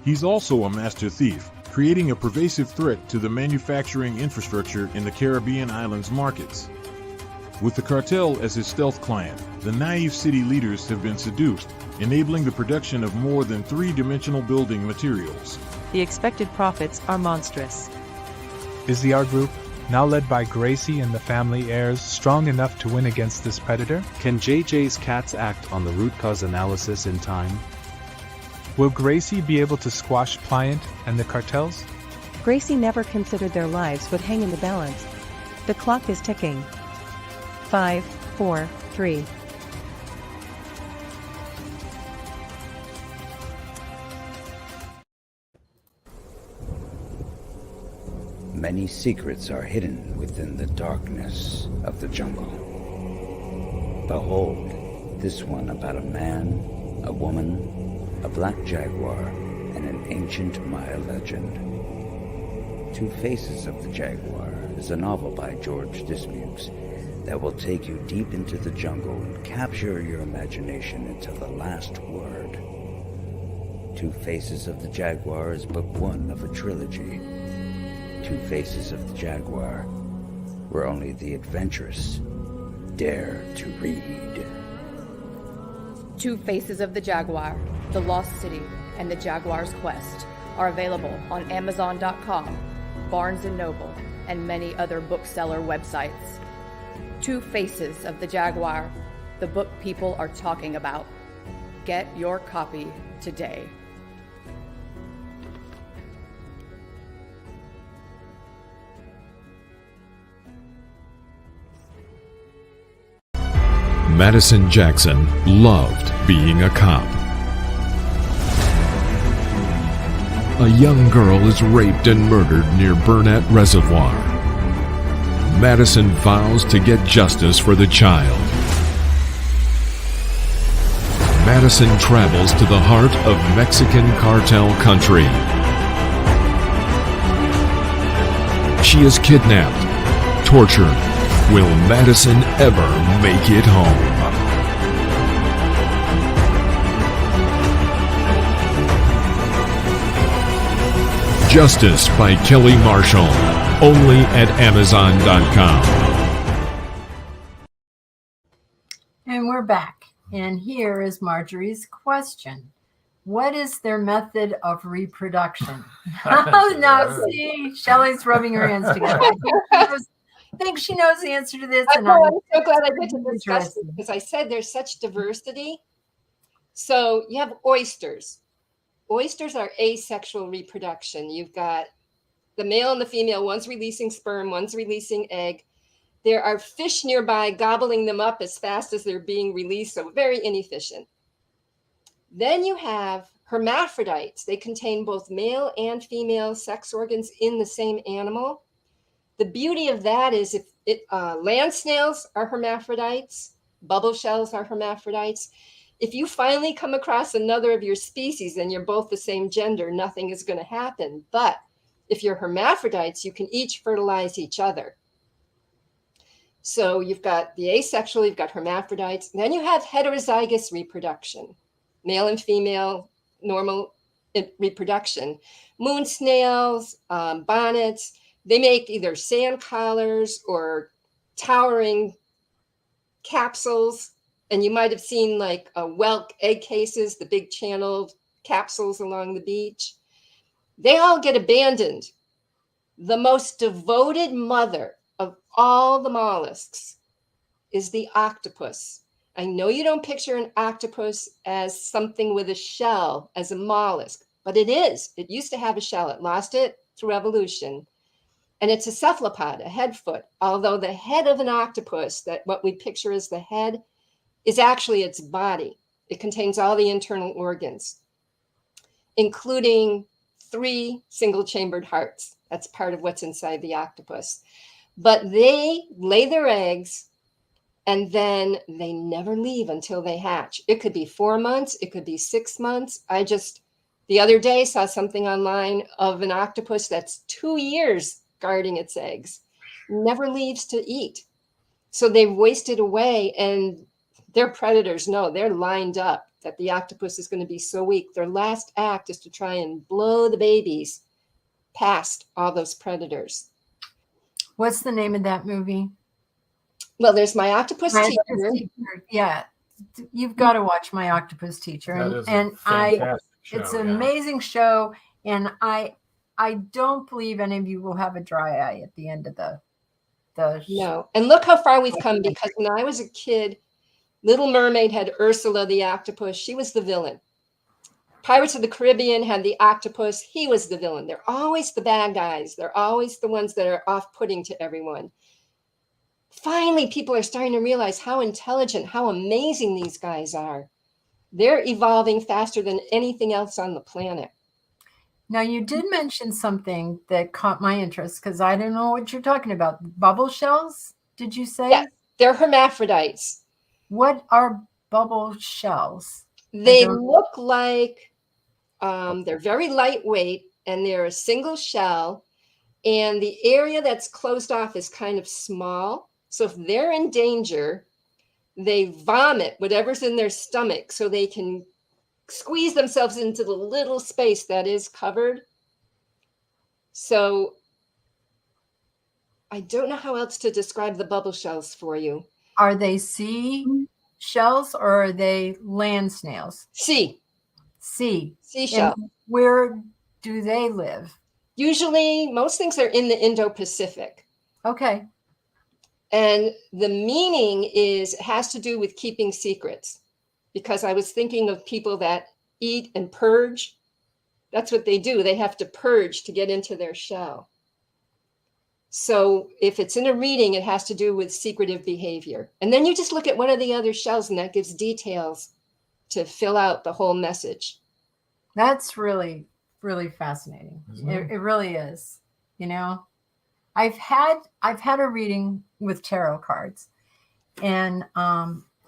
He's also a master thief, creating a pervasive threat to the manufacturing infrastructure in the Caribbean islands markets. With the cartel as his stealth client, the naive city leaders have been seduced, enabling the production of more than 3-dimensional building materials.
The expected profits are monstrous.
Is the art group, now led by Gracie and the family heirs, strong enough to win against this predator?
Can JJ's cats act on the root cause analysis in time?
Will Gracie be able to squash Pliant and the cartels?
Gracie never considered their lives would hang in the balance. The clock is ticking. 5, 4, 3.
Many secrets are hidden within the darkness of the jungle. Behold, this one about a man, a woman, a black jaguar, and an ancient Maya legend. 2 Faces of the Jaguar is a novel by George Dismukes that will take you deep into the jungle and capture your imagination until the last word. 2 Faces of the Jaguar is book 1 of a trilogy. 2 Faces of the Jaguar, where only the adventurous dare to read.
2 Faces of the Jaguar, The Lost City, and The Jaguar's Quest are available on Amazon.com, Barnes & Noble, and many other bookseller websites. 2 Faces of the Jaguar, the book people are talking about. Get your copy today.
Madison Jackson loved being a cop. A young girl is raped and murdered near Burnett Reservoir. Madison vows to get justice for the child. Madison travels to the heart of Mexican cartel country. She is kidnapped, tortured. Will Madison ever make it home? Justice by Kelly Marshall, only at Amazon.com.
And we're back. And here is Marjorie's question. What is their method of reproduction? Oh, now see, Shelley's rubbing her hands together. I think she knows the answer to this. And
I'm so glad I get to discuss this because I said there's such diversity. So you have oysters. Oysters are asexual reproduction. You've got the male and the female, one's releasing sperm, one's releasing egg. There are fish nearby gobbling them up as fast as they're being released, so very inefficient. Then you have hermaphrodites. They contain both male and female sex organs in the same animal. The beauty of that is land snails are hermaphrodites, bubble shells are hermaphrodites. If you finally come across another of your species and you're both the same gender, nothing is going to happen. But if you're hermaphrodites, you can each fertilize each other. So you've got the asexual, you've got hermaphrodites, and then you have heterozygous reproduction, male and female, normal reproduction. Moon snails, bonnets, they make either sand collars or towering capsules. And you might have seen like whelk egg cases, the big channeled capsules along the beach. They all get abandoned. The most devoted mother of all the mollusks is the octopus. I know you don't picture an octopus as something with a shell, as a mollusk, but it is. It used to have a shell. It lost it through evolution. And it's a cephalopod, a head foot, although the head of an octopus, that what we picture as the head, is actually its body. It contains all the internal organs, including 3 single-chambered hearts. That's part of what's inside the octopus. But they lay their eggs, and then they never leave until they hatch. It could be 4 months. It could be 6 months. The other day, saw something online of an octopus that's 2 years guarding its eggs, never leaves to eat. So they've wasted away, and their predators know, they're lined up that the octopus is going to be so weak. Their last act is to try and blow the babies past all those predators.
What's the name of that movie?
Well, there's My Octopus Teacher.
Yeah, you've got to watch My Octopus Teacher. It's an amazing show, and I don't believe any of you will have a dry eye at the end of the
No. And look how far we've come, because when I was a kid, Little Mermaid had Ursula the octopus. She was the villain. Pirates of the Caribbean had the octopus. He was the villain. They're always the bad guys. They're always the ones that are off-putting to everyone. Finally, people are starting to realize how intelligent, how amazing these guys are. They're evolving faster than anything else on the planet.
Now, you did mention something that caught my interest, because I don't know what you're talking about. Bubble shells, did you say?
Yeah, they're hermaphrodites.
What are bubble shells?
They look like they're very lightweight, and they're a single shell, and the area that's closed off is kind of small. So if they're in danger, they vomit whatever's in their stomach so they can squeeze themselves into the little space that is covered. So I don't know how else to describe the bubble shells for you.
Are they sea shells or are they land snails?
Sea. Seashell.
And where do they live?
Usually, most things are in the Indo-Pacific.
Okay.
And the meaning has to do with keeping secrets, because I was thinking of people that eat and purge. That's what they do. They have to purge to get into their shell. So if it's in a reading, it has to do with secretive behavior. And then you just look at one of the other shells, and that gives details to fill out the whole message.
That's really, really fascinating. It really is. You know, I've had a reading with tarot cards, and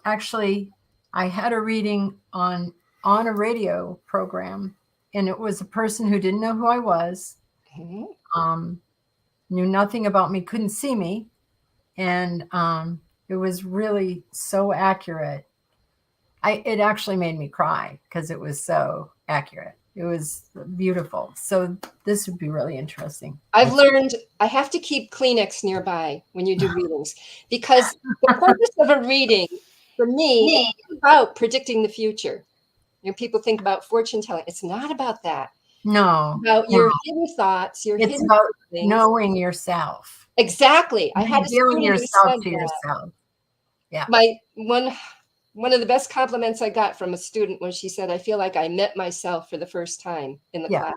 actually I had a reading on a radio program, and it was a person who didn't know who I was, knew nothing about me, couldn't see me, and it was really so accurate. It actually made me cry because it was so accurate. It was beautiful. So this would be really interesting.
I've learned I have to keep Kleenex nearby when you do readings, because the purpose of a reading for me is about predicting the future. People think about fortune telling. It's not about that.
No.
About your hidden thoughts, your
it's
hidden
about
things.
knowing yourself.
Exactly. I had a
revealing
student who
yourself
said
to
that.
yourself. Yeah.
My one of the best compliments I got from a student was she said, I feel like I met myself for the first time in the class.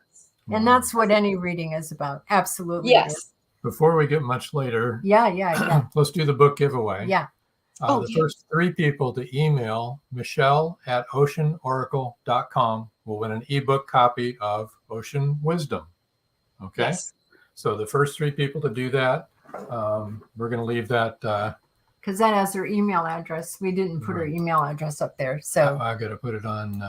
And that's what any reading is about. Absolutely.
Yes.
Before we get much later,
yeah.
let's do the book giveaway.
Yeah.
The first 3 people to email Michelle@oceanoracle.com will win an ebook copy of Ocean Wisdom. Okay.
Yes.
So the first 3 people to do that, we're going to leave that.
Because that has her email address. We didn't put her email address up there. So
I got to put it on.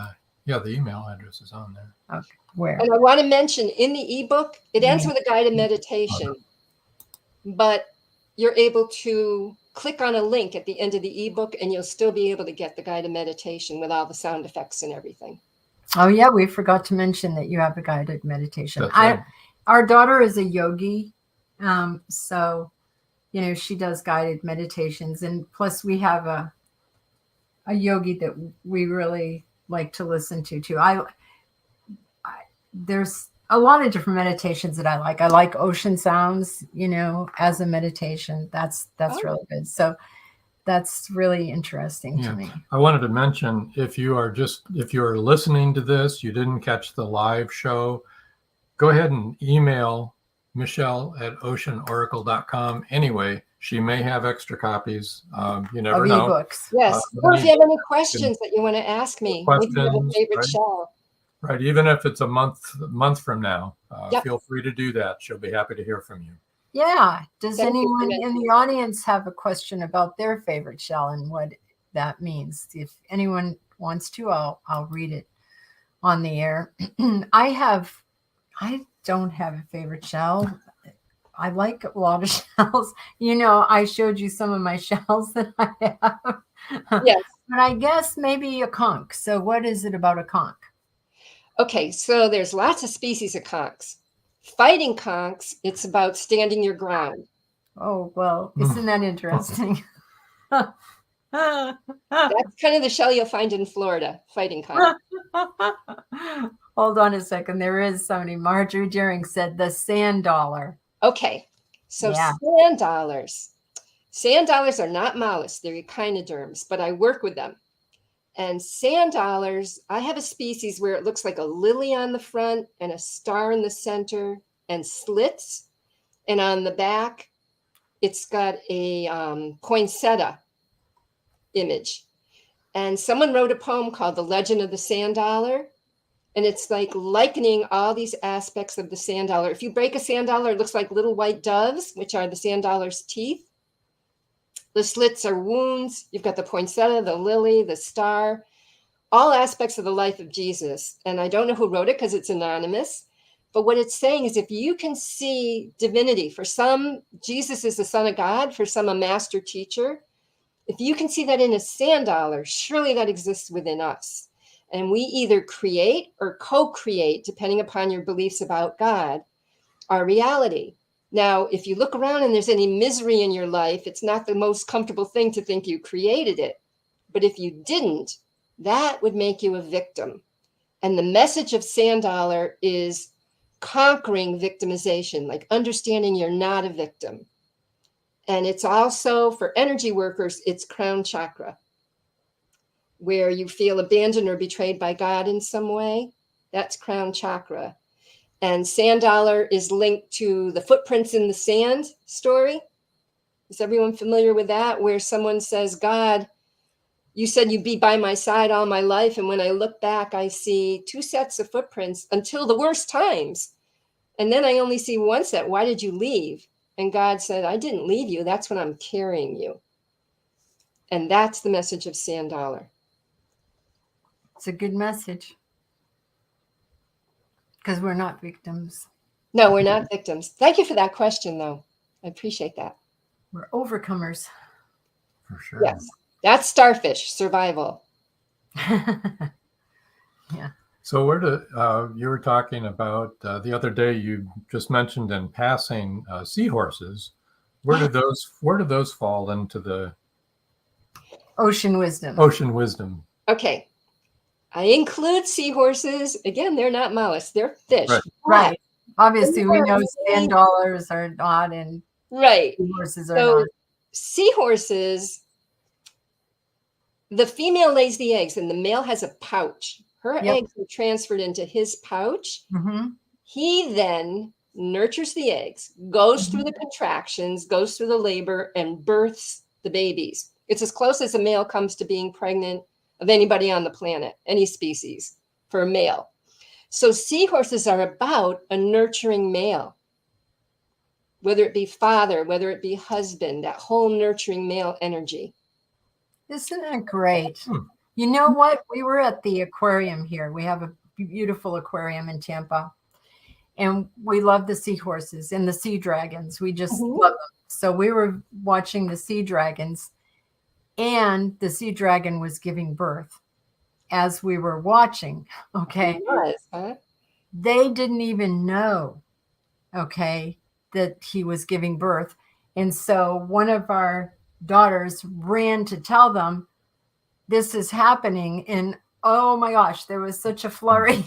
The email address is on there.
Okay. Where?
And I want to mention in the ebook, it ends with a guided meditation, but you're able to click on a link at the end of the ebook and you'll still be able to get the guided meditation with all the sound effects and everything.
Oh yeah, we forgot to mention that you have a guided meditation.
That's right.
Our daughter is a yogi, so she does guided meditations, and plus we have a yogi that we really like to listen to too. There's a lot of different meditations that I like. I like ocean sounds, as a meditation. That's really good. So that's really interesting to me.
I wanted to mention, if you are listening to this, you didn't catch the live show, go ahead and email Michelle@oceanoracle.com. Anyway, she may have extra copies. You never know.
Ebooks.
Yes. Or if you have any questions that you want to ask me, if you have a favorite
right?
show.
Right. Even if it's a month from now, feel free to do that. She'll be happy to hear from you.
Yeah. Does anyone in the audience have a question about their favorite shell and what that means? If anyone wants to, I'll read it on the air. I don't have a favorite shell. I like a lot of shells. I showed you some of my shells that I have.
Yes.
But I guess maybe a conch. So what is it about a conch?
Okay, so there's lots of species of conchs. Fighting conchs, it's about standing your ground.
Oh, well, isn't that interesting?
That's kind of the shell you'll find in Florida, fighting conch.
Hold on a second. There is somebody. Marjorie Deering said the sand dollar.
Okay, so sand dollars. Sand dollars are not mollusks. They're echinoderms, but I work with them. And sand dollars, I have a species where it looks like a lily on the front and a star in the center and slits. And on the back, it's got a poinsettia image. And someone wrote a poem called The Legend of the Sand Dollar. And it's like likening all these aspects of the sand dollar. If you break a sand dollar, it looks like little white doves, which are the sand dollar's teeth. The slits are wounds. You've got the poinsettia, the lily, the star, all aspects of the life of Jesus. And I don't know who wrote it because it's anonymous. But what it's saying is if you can see divinity, for some, Jesus is the Son of God, for some, a master teacher. If you can see that in a sand dollar, surely that exists within us. And we either create or co-create, depending upon your beliefs about God, our reality. Now, if you look around and there's any misery in your life, it's not the most comfortable thing to think you created it. But if you didn't, that would make you a victim. And the message of sand dollar is conquering victimization, like understanding you're not a victim. And it's also, for energy workers, it's crown chakra, where you feel abandoned or betrayed by God in some way. That's crown chakra. And sand dollar is linked to the footprints in the sand story. Is everyone familiar with that? Where someone says, God, you said you'd be by my side all my life. And when I look back, I see 2 sets of footprints until the worst times. And then I only see 1 set. Why did you leave? And God said, I didn't leave you. That's when I'm carrying you. And that's the message of sand dollar.
It's a good message. Because we're not victims.
No, we're not victims. Thank you for that question, though. I appreciate that.
We're overcomers.
For sure.
Yes. That's starfish survival.
Yeah.
So you were talking about the other day, you just mentioned in passing seahorses. Where did those fall into the
ocean wisdom?
Ocean wisdom.
Okay. I include seahorses. Again, they're not mollusks, they're fish.
Right. Obviously, we know sand dollars are not, and seahorses are not.
Seahorses, the female lays the eggs and the male has a pouch. Her eggs are transferred into his pouch. He then nurtures the eggs, goes through the contractions, goes through the labor, and births the babies. It's as close as a male comes to being pregnant of anybody on the planet, any species, for a male. So seahorses are about a nurturing male, whether it be father, whether it be husband, that whole nurturing male energy.
Isn't that great? You know what? We were at the aquarium here. We have a beautiful aquarium in Tampa. And we love the seahorses and the sea dragons. We just love them. So we were watching the sea dragons, and the sea dragon was giving birth as we were watching. Okay. They didn't even know, okay, that he was giving birth. And so one of our daughters ran to tell them this is happening. And oh my gosh, there was such a flurry.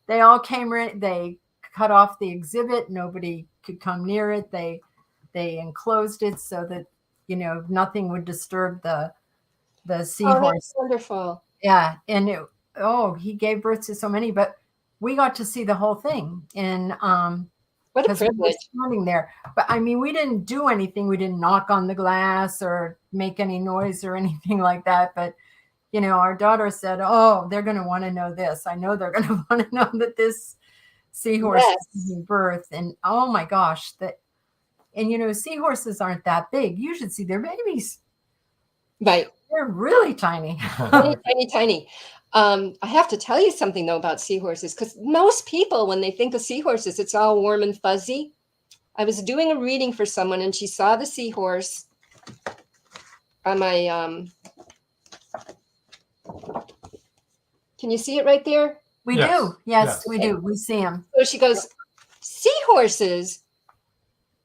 They all came in, they cut off the exhibit. Nobody could come near it. They enclosed it so that, you know, nothing would disturb the seahorse.
Oh, that's wonderful.
Yeah. And he gave birth to so many, but we got to see the whole thing. And
what a privilege.
We were standing there. But I mean, we didn't do anything. We didn't knock on the glass or make any noise or anything like that. But you know, our daughter said, oh, they're going to want to know this. I know they're going to want to know that this seahorse is giving birth. And oh my gosh, and you know, seahorses aren't that big. You should see their babies.
Right.
They're really tiny.
Tiny. I have to tell you something though about seahorses, because most people, when they think of seahorses, it's all warm and fuzzy. I was doing a reading for someone and she saw the seahorse on my, can you see it right there?
We do. Yes, we do. We see them.
So she goes, seahorses.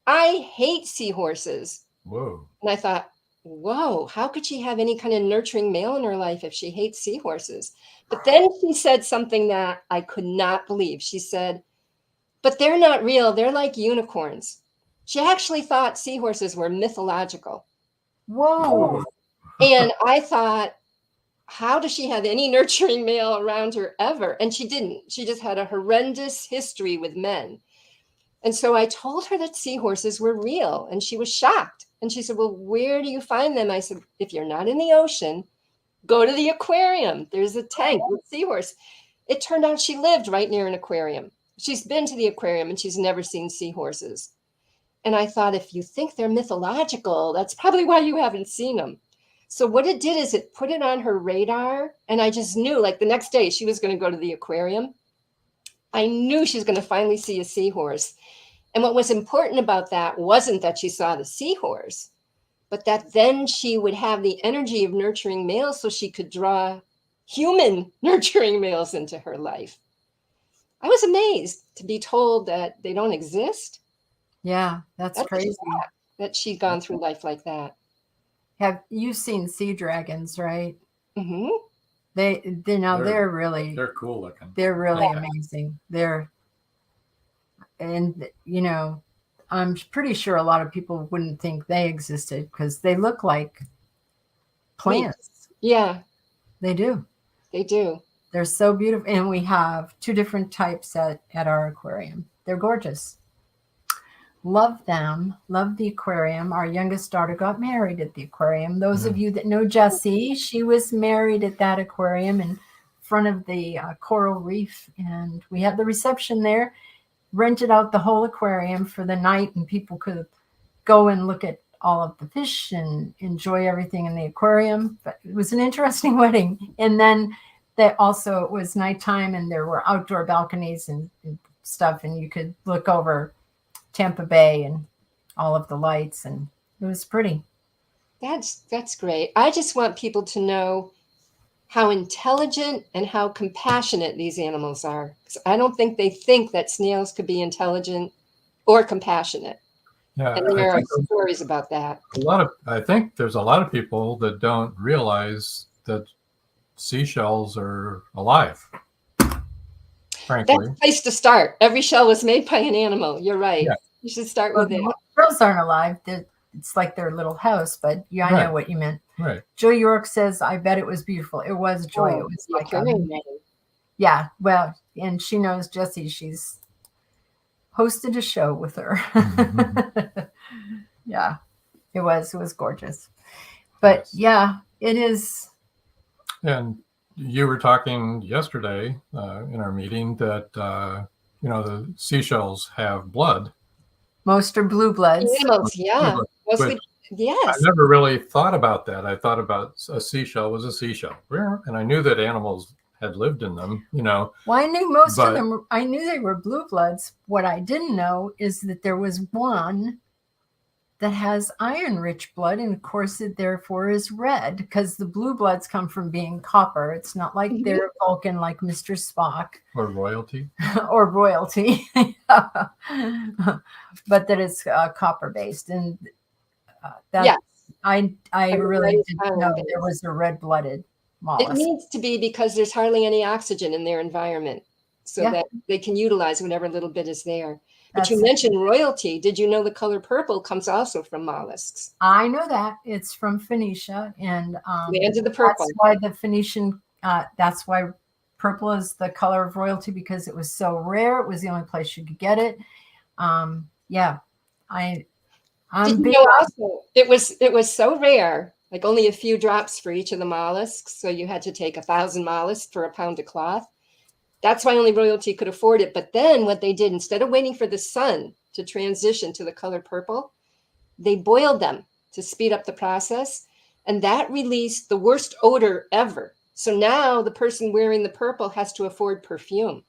I hate seahorses.
Whoa.
And I thought, whoa, how could she have any kind of nurturing male in her life if she hates seahorses? But then she said something that I could not believe. She said, but they're not real. They're like unicorns. She actually thought seahorses were mythological.
Whoa.
And I thought, how does she have any nurturing male around her ever? And she didn't. She just had a horrendous history with men. And so I told her that seahorses were real, and she was shocked. And she said, well, where do you find them? I said, if you're not in the ocean, go to the aquarium. There's a tank with seahorse. It turned out she lived right near an aquarium. She's been to the aquarium and she's never seen seahorses. And I thought, if you think they're mythological, that's probably why you haven't seen them. So what it did is it put it on her radar. And I just knew, like the next day she was going to go to the aquarium. I knew she was going to finally see a seahorse. And what was important about that wasn't that she saw the seahorse, but that then she would have the energy of nurturing males so she could draw human nurturing males into her life. I was amazed to be told that they don't exist.
Yeah, that's crazy.
That she'd gone through life like that.
Have you seen sea dragons, right?
Mm-hmm.
They're really,
they're cool looking.
They're really amazing. And you know, I'm pretty sure a lot of people wouldn't think they existed because they look like plants.
Yeah,
they do.
They do.
They're so beautiful. And we have 2 different types at our aquarium. They're gorgeous. Love them. Love the aquarium. Our youngest daughter got married at the aquarium. Those of you that know Jessie, she was married at that aquarium in front of the coral reef. And we had the reception there, rented out the whole aquarium for the night, and people could go and look at all of the fish and enjoy everything in the aquarium. But it was an interesting wedding. And then it was nighttime, and there were outdoor balconies and stuff, and you could look over Tampa Bay and all of the lights, and it was pretty.
That's great. I just want people to know how intelligent and how compassionate these animals are. Because I don't think they think that snails could be intelligent or compassionate.
Yeah,
and there are stories about that.
I think there's a lot of people that don't realize that seashells are alive. Frankly,
That's a place to start. Every shell was made by an animal. You're right.
Yeah.
You should start
Well,
with that.
shells aren't alive. It's like their little house, but yeah, I know
Right.
what you meant.
Right.
Joy York says, I bet it was beautiful. It was, Joy. It was like yeah, well, and she knows Jessie. She's hosted a show with her.
Mm-hmm.
Yeah, it was gorgeous. But yeah, it is.
And you were talking yesterday in our meeting that, the seashells have blood.
Most are blue bloods.
Animals, yeah. Mostly, yes.
I never really thought about that. I thought about a seashell was a seashell. And I knew that animals had lived in them, Well,
I knew most of them. I knew they were blue bloods. What I didn't know is that there was one that has iron-rich blood, and of course it therefore is red, because the blue bloods come from being copper. It's not like they're Vulcan like Mr. Spock.
Or royalty.
Or royalty. But that it's copper-based. And that I really didn't know there was a red-blooded mollusk.
It needs to be because there's hardly any oxygen in their environment, so that they can utilize whatever little bit is there. But you mentioned royalty. Did you know the color purple comes also from mollusks?
I know that. It's from Phoenicia. And
lands of the purple.
That's why the Phoenician, that's why purple is the color of royalty, because it was so rare. It was the only place you could get it. I'm
Did you know also, it was so rare, like only a few drops for each of the mollusks. So you had to take 1,000 mollusks for a pound of cloth. That's why only royalty could afford it. But then what they did, instead of waiting for the sun to transition to the color purple, they boiled them to speed up the process. And that released the worst odor ever. So now the person wearing the purple has to afford perfume.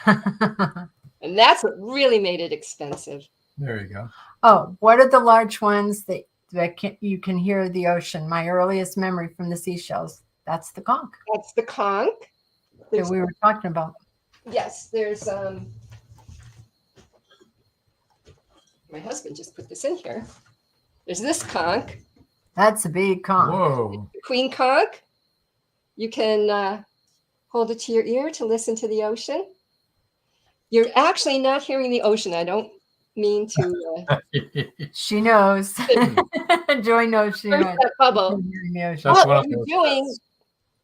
And that's what really made it expensive.
There you go.
Oh, what are the large ones that you can hear the ocean? My earliest memory from the seashells. That's the conch.
That's the conch.
That we were talking about.
Yes, there's my husband just put this in here. There's this conch.
That's a big conch.
Whoa.
The queen conch. You can hold it to your ear to listen to the ocean. You're actually not hearing the ocean. I don't mean to.
She knows. Joy knows she knows.
That bubble. What you're doing.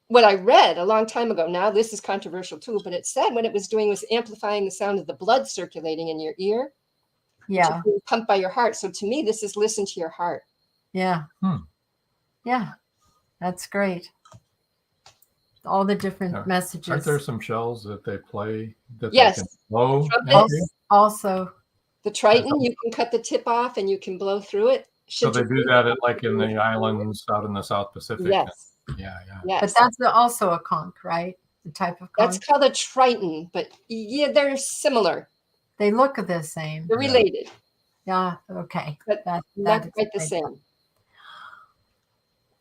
What I read a long time ago, now this is controversial too, but it said what it was doing was amplifying the sound of the blood circulating in your ear.
Yeah.
Pumped by your heart. So to me, this is listen to your heart.
Yeah. Yeah. That's great. All the different messages.
Aren't there some shells that they play that
yes.
they can blow?
Also.
The triton, you can cut the tip off and you can blow through it.
So they do that like in the islands out in the South Pacific.
Yes.
Yeah.
Yes. But that's also a conch, right? The type of conch.
That's called a triton, but yeah, they're similar.
They look the same.
They're related.
Yeah. Okay.
But
that
not quite the same.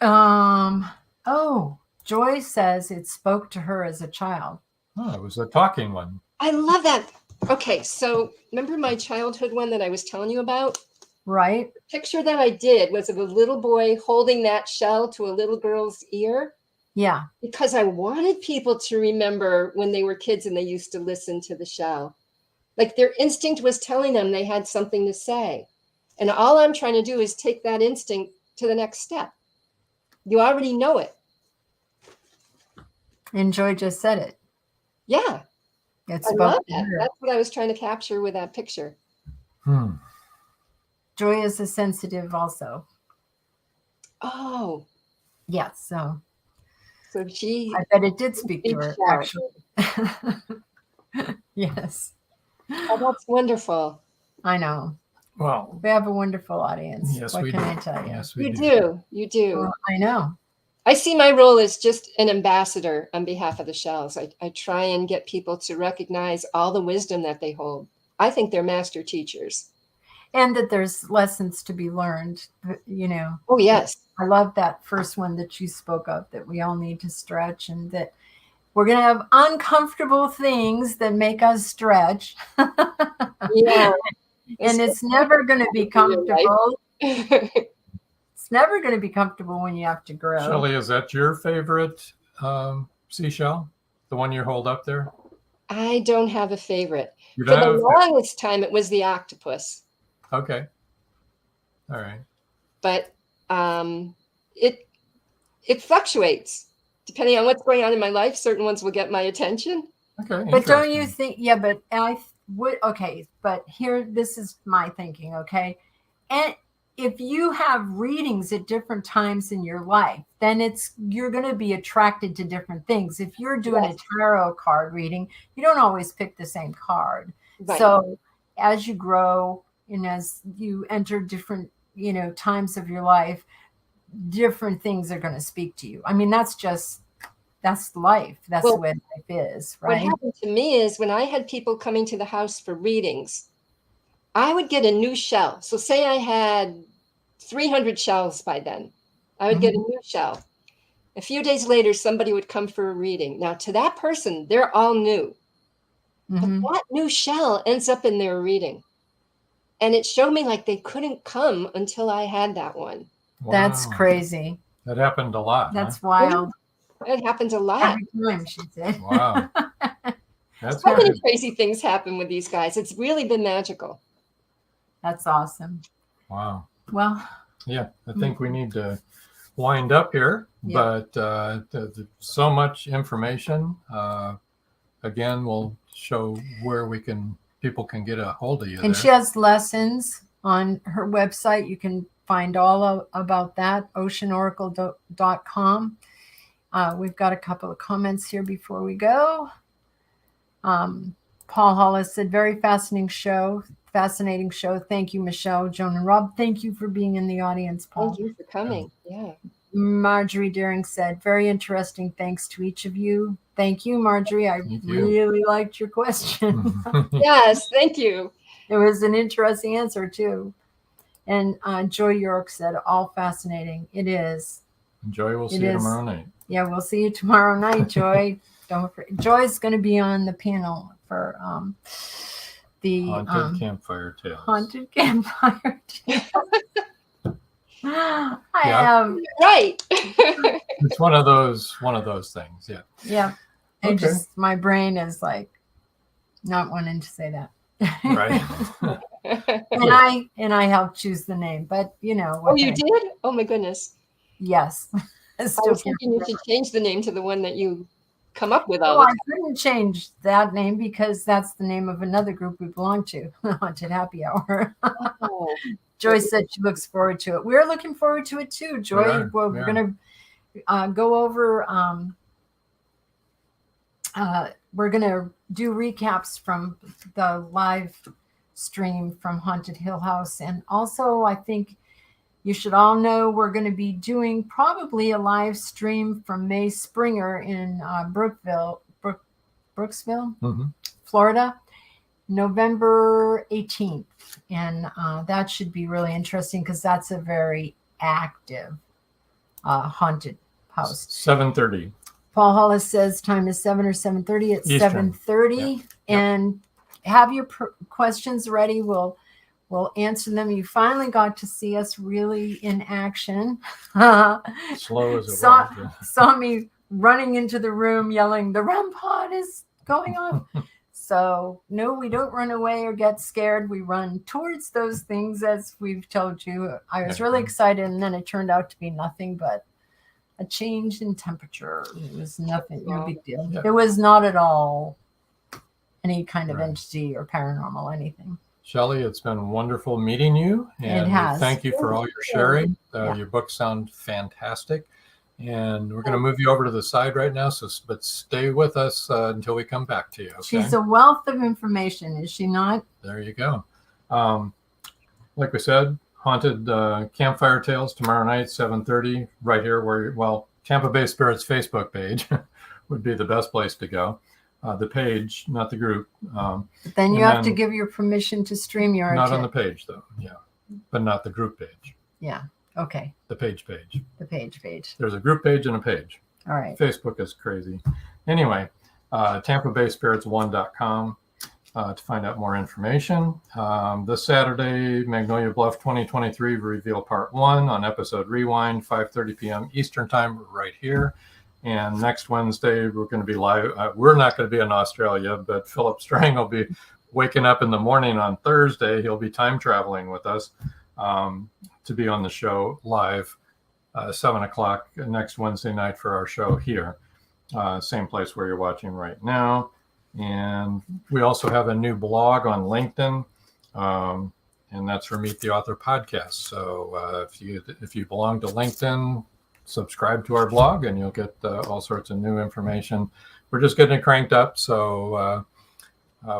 Oh, Joy says it spoke to her as a child.
Oh, it was a talking one.
I love that. Okay, so remember my childhood one that I was telling you about?
Right.
The picture that I did was of a little boy holding that shell to a little girl's ear.
Yeah.
Because I wanted people to remember when they were kids and they used to listen to the shell. Like their instinct was telling them they had something to say. And all I'm trying to do is take that instinct to the next step. You already know it.
And Joy just said it.
Yeah.
It's
I love that. That's what I was trying to capture with that picture.
Joy is a sensitive also.
Oh.
Yeah, so
she.
I bet it did speak to her, actually. Yes.
Oh, that's wonderful.
I know.
Well,
we have a wonderful audience.
Yes,
what
we
can
do.
I tell you?
Yes, we
You do. You do.
Well, I know.
I see my role as just an ambassador on behalf of the shells. I try and get people to recognize all the wisdom that they hold. I think they're master teachers.
And that there's lessons to be learned, you know.
Oh, yes.
I love that first one that you spoke of, that we all need to stretch and that we're going to have uncomfortable things that make us stretch.
Yeah.
And it's never going to be comfortable. It's never going to be comfortable when you have to grow.
Shelley, is that your favorite seashell? The one you hold up there?
I don't have a favorite.
You
For the
don't have-
longest time, it was the octopus.
Okay. All right.
But it fluctuates. Depending on what's going on in my life, certain ones will get my attention.
Okay.
But don't you think, yeah, but I would, okay, but here, this is my thinking, okay? And if you have readings at different times in your life, then you're going to be attracted to different things. If you're doing a tarot card reading, you don't always pick the same card.
Right.
So as you grow and as you enter different, times of your life, different things are going to speak to you. I mean, that's life. That's the way life is, right?
What happened to me is when I had people coming to the house for readings, I would get a new shell. So say I had 300 shells by then. I would get a new shell. A few days later, somebody would come for a reading. Now, to that person, they're all new. But that new shell ends up in their reading. And it showed me like they couldn't come until I had that one.
Wow.
That's crazy.
That happened a lot.
That's wild.
It happens a lot.
Every time, she said.
Wow. That's
so many crazy things happen with these guys. It's really been magical.
That's awesome.
Wow.
Well,
yeah, I think we need to wind up here, but so much information. Again, we'll show where people can get a hold of you.
And
there.
she has lessons on her website. You can find all about that, oceanoracle.com. We've got a couple of comments here before we go. Paul Hollis said, very fascinating show. Thank you, Michelle, Joan, and Rob. Thank you for being in the audience, Paul.
Thank you for coming. Yeah.
Marjorie Deering said, very interesting. Thanks to each of you. Thank you, Marjorie. I really liked your question.
Yes, thank you.
It was an interesting answer, too. And Joy York said, all fascinating. It is.
Joy, we'll see you tomorrow night.
Yeah, we'll see you tomorrow night, Joy. Don't forget. Joy's going to be on the panel for the
Haunted Campfire Tales.
Haunted Campfire Tales. I
have right.
It's one of those things. Yeah.
Yeah. Okay. My brain is like not wanting to say that.
Right.
and I helped choose the name, but
Oh, you did? Oh my goodness.
Yes.
I was thinking you should change the name to the one that you come up with all
the
the
time. I couldn't change that name because that's the name of another group we belong to, Haunted Happy Hour.
Oh.
Joy said she looks forward to it. We're looking forward to it too, Joy. We're going to go over. We're going to do recaps from the live stream from Haunted Hill House. And also, I think you should all know we're going to be doing probably a live stream from May Springer in Brooksville, Florida, November 18th. And that should be really interesting because that's a very active haunted house.
7:30.
Paul Hollis says time is 7 or 7:30. It's 7:30.
Yep.
And have your questions ready. We'll answer them. You finally got to see us really in action.
Slow as it was.
Saw me running into the room yelling, the REM pod is going on. So no, we don't run away or get scared. We run towards those things, as we've told you. I was really excited, and then it turned out to be nothing but a change in temperature. It was nothing, no big deal. Yeah. It was not at all any kind of entity or paranormal anything.
Shelley, it's been wonderful meeting you. And
it has.
Thank you for all your sharing. Your books sound fantastic. And we're going to move you over to the side right now. But stay with us until we come back to you. Okay?
She's a wealth of information, is she not?
There you go. Like we said, Haunted Campfire Tales tomorrow night, 7:30, right here Tampa Bay Spirits Facebook page would be the best place to go. The page, not the group.
But then you have to give your permission to stream your.
Not on the page, though. Yeah, but not the group page.
Yeah. Okay.
The page.
The page.
There's a group page and a page.
All right.
Facebook is crazy. Anyway, TampaBaySpirits1.com to find out more information. This Saturday, Magnolia Bluff 2023 reveal part 1 on episode Rewind, 5:30 p.m. Eastern time, right here. And next Wednesday, we're going to be live. We're not going to be in Australia, but Philip Strang will be waking up in the morning on Thursday. He'll be time traveling with us to be on the show live, 7 o'clock next Wednesday night for our show here. Same place where you're watching right now. And we also have a new blog on LinkedIn, and that's for Meet the Author podcast. So if you belong to LinkedIn, subscribe to our blog and you'll get all sorts of new information. We're just getting it cranked up, so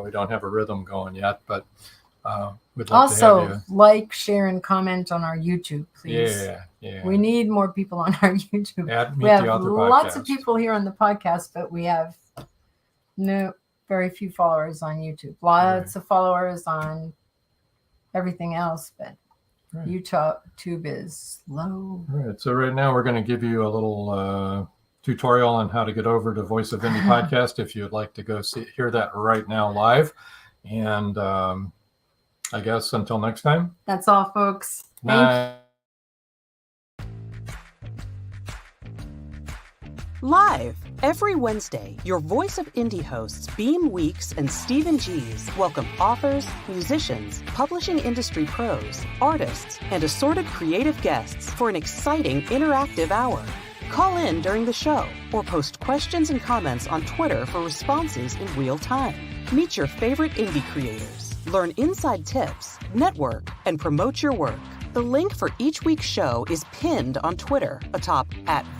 we don't have a rhythm going yet, but we'd love to have you.
Like, share, and comment on our YouTube, please.
Yeah.
We need more people on our YouTube.
We have
lots of people here on the podcast, but we have very few followers on YouTube. Lots of followers on everything else, but YouTube is low.
All right. So right now we're going to give you a little tutorial on how to get over to Voice of Indie podcast if you'd like to go hear that right now live. And I guess until next time.
That's all, folks.
Bye.
Live every Wednesday, your Voice of Indie hosts Beam Weeks and Stephen G's welcome authors, musicians, publishing industry pros, artists, and assorted creative guests for an exciting interactive hour. Call in during the show or post questions and comments on Twitter for responses in real time. Meet your favorite indie creators, learn inside tips, network, and promote your work. The link for each week's show is pinned on Twitter atop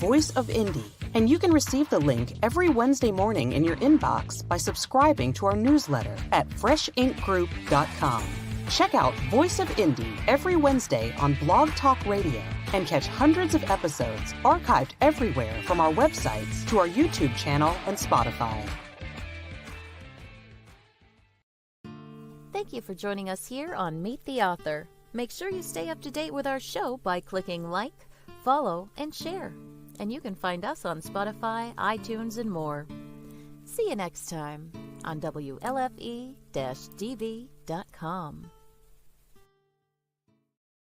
@VoiceOfIndie. And you can receive the link every Wednesday morning in your inbox by subscribing to our newsletter at freshinkgroup.com. Check out Voice of Indie every Wednesday on Blog Talk Radio and catch hundreds of episodes archived everywhere from our websites to our YouTube channel and Spotify.
Thank you for joining us here on Meet the Author. Make sure you stay up to date with our show by clicking like, follow, and share. And you can find us on Spotify, iTunes, and more. See you next time on WLFE-DV.com.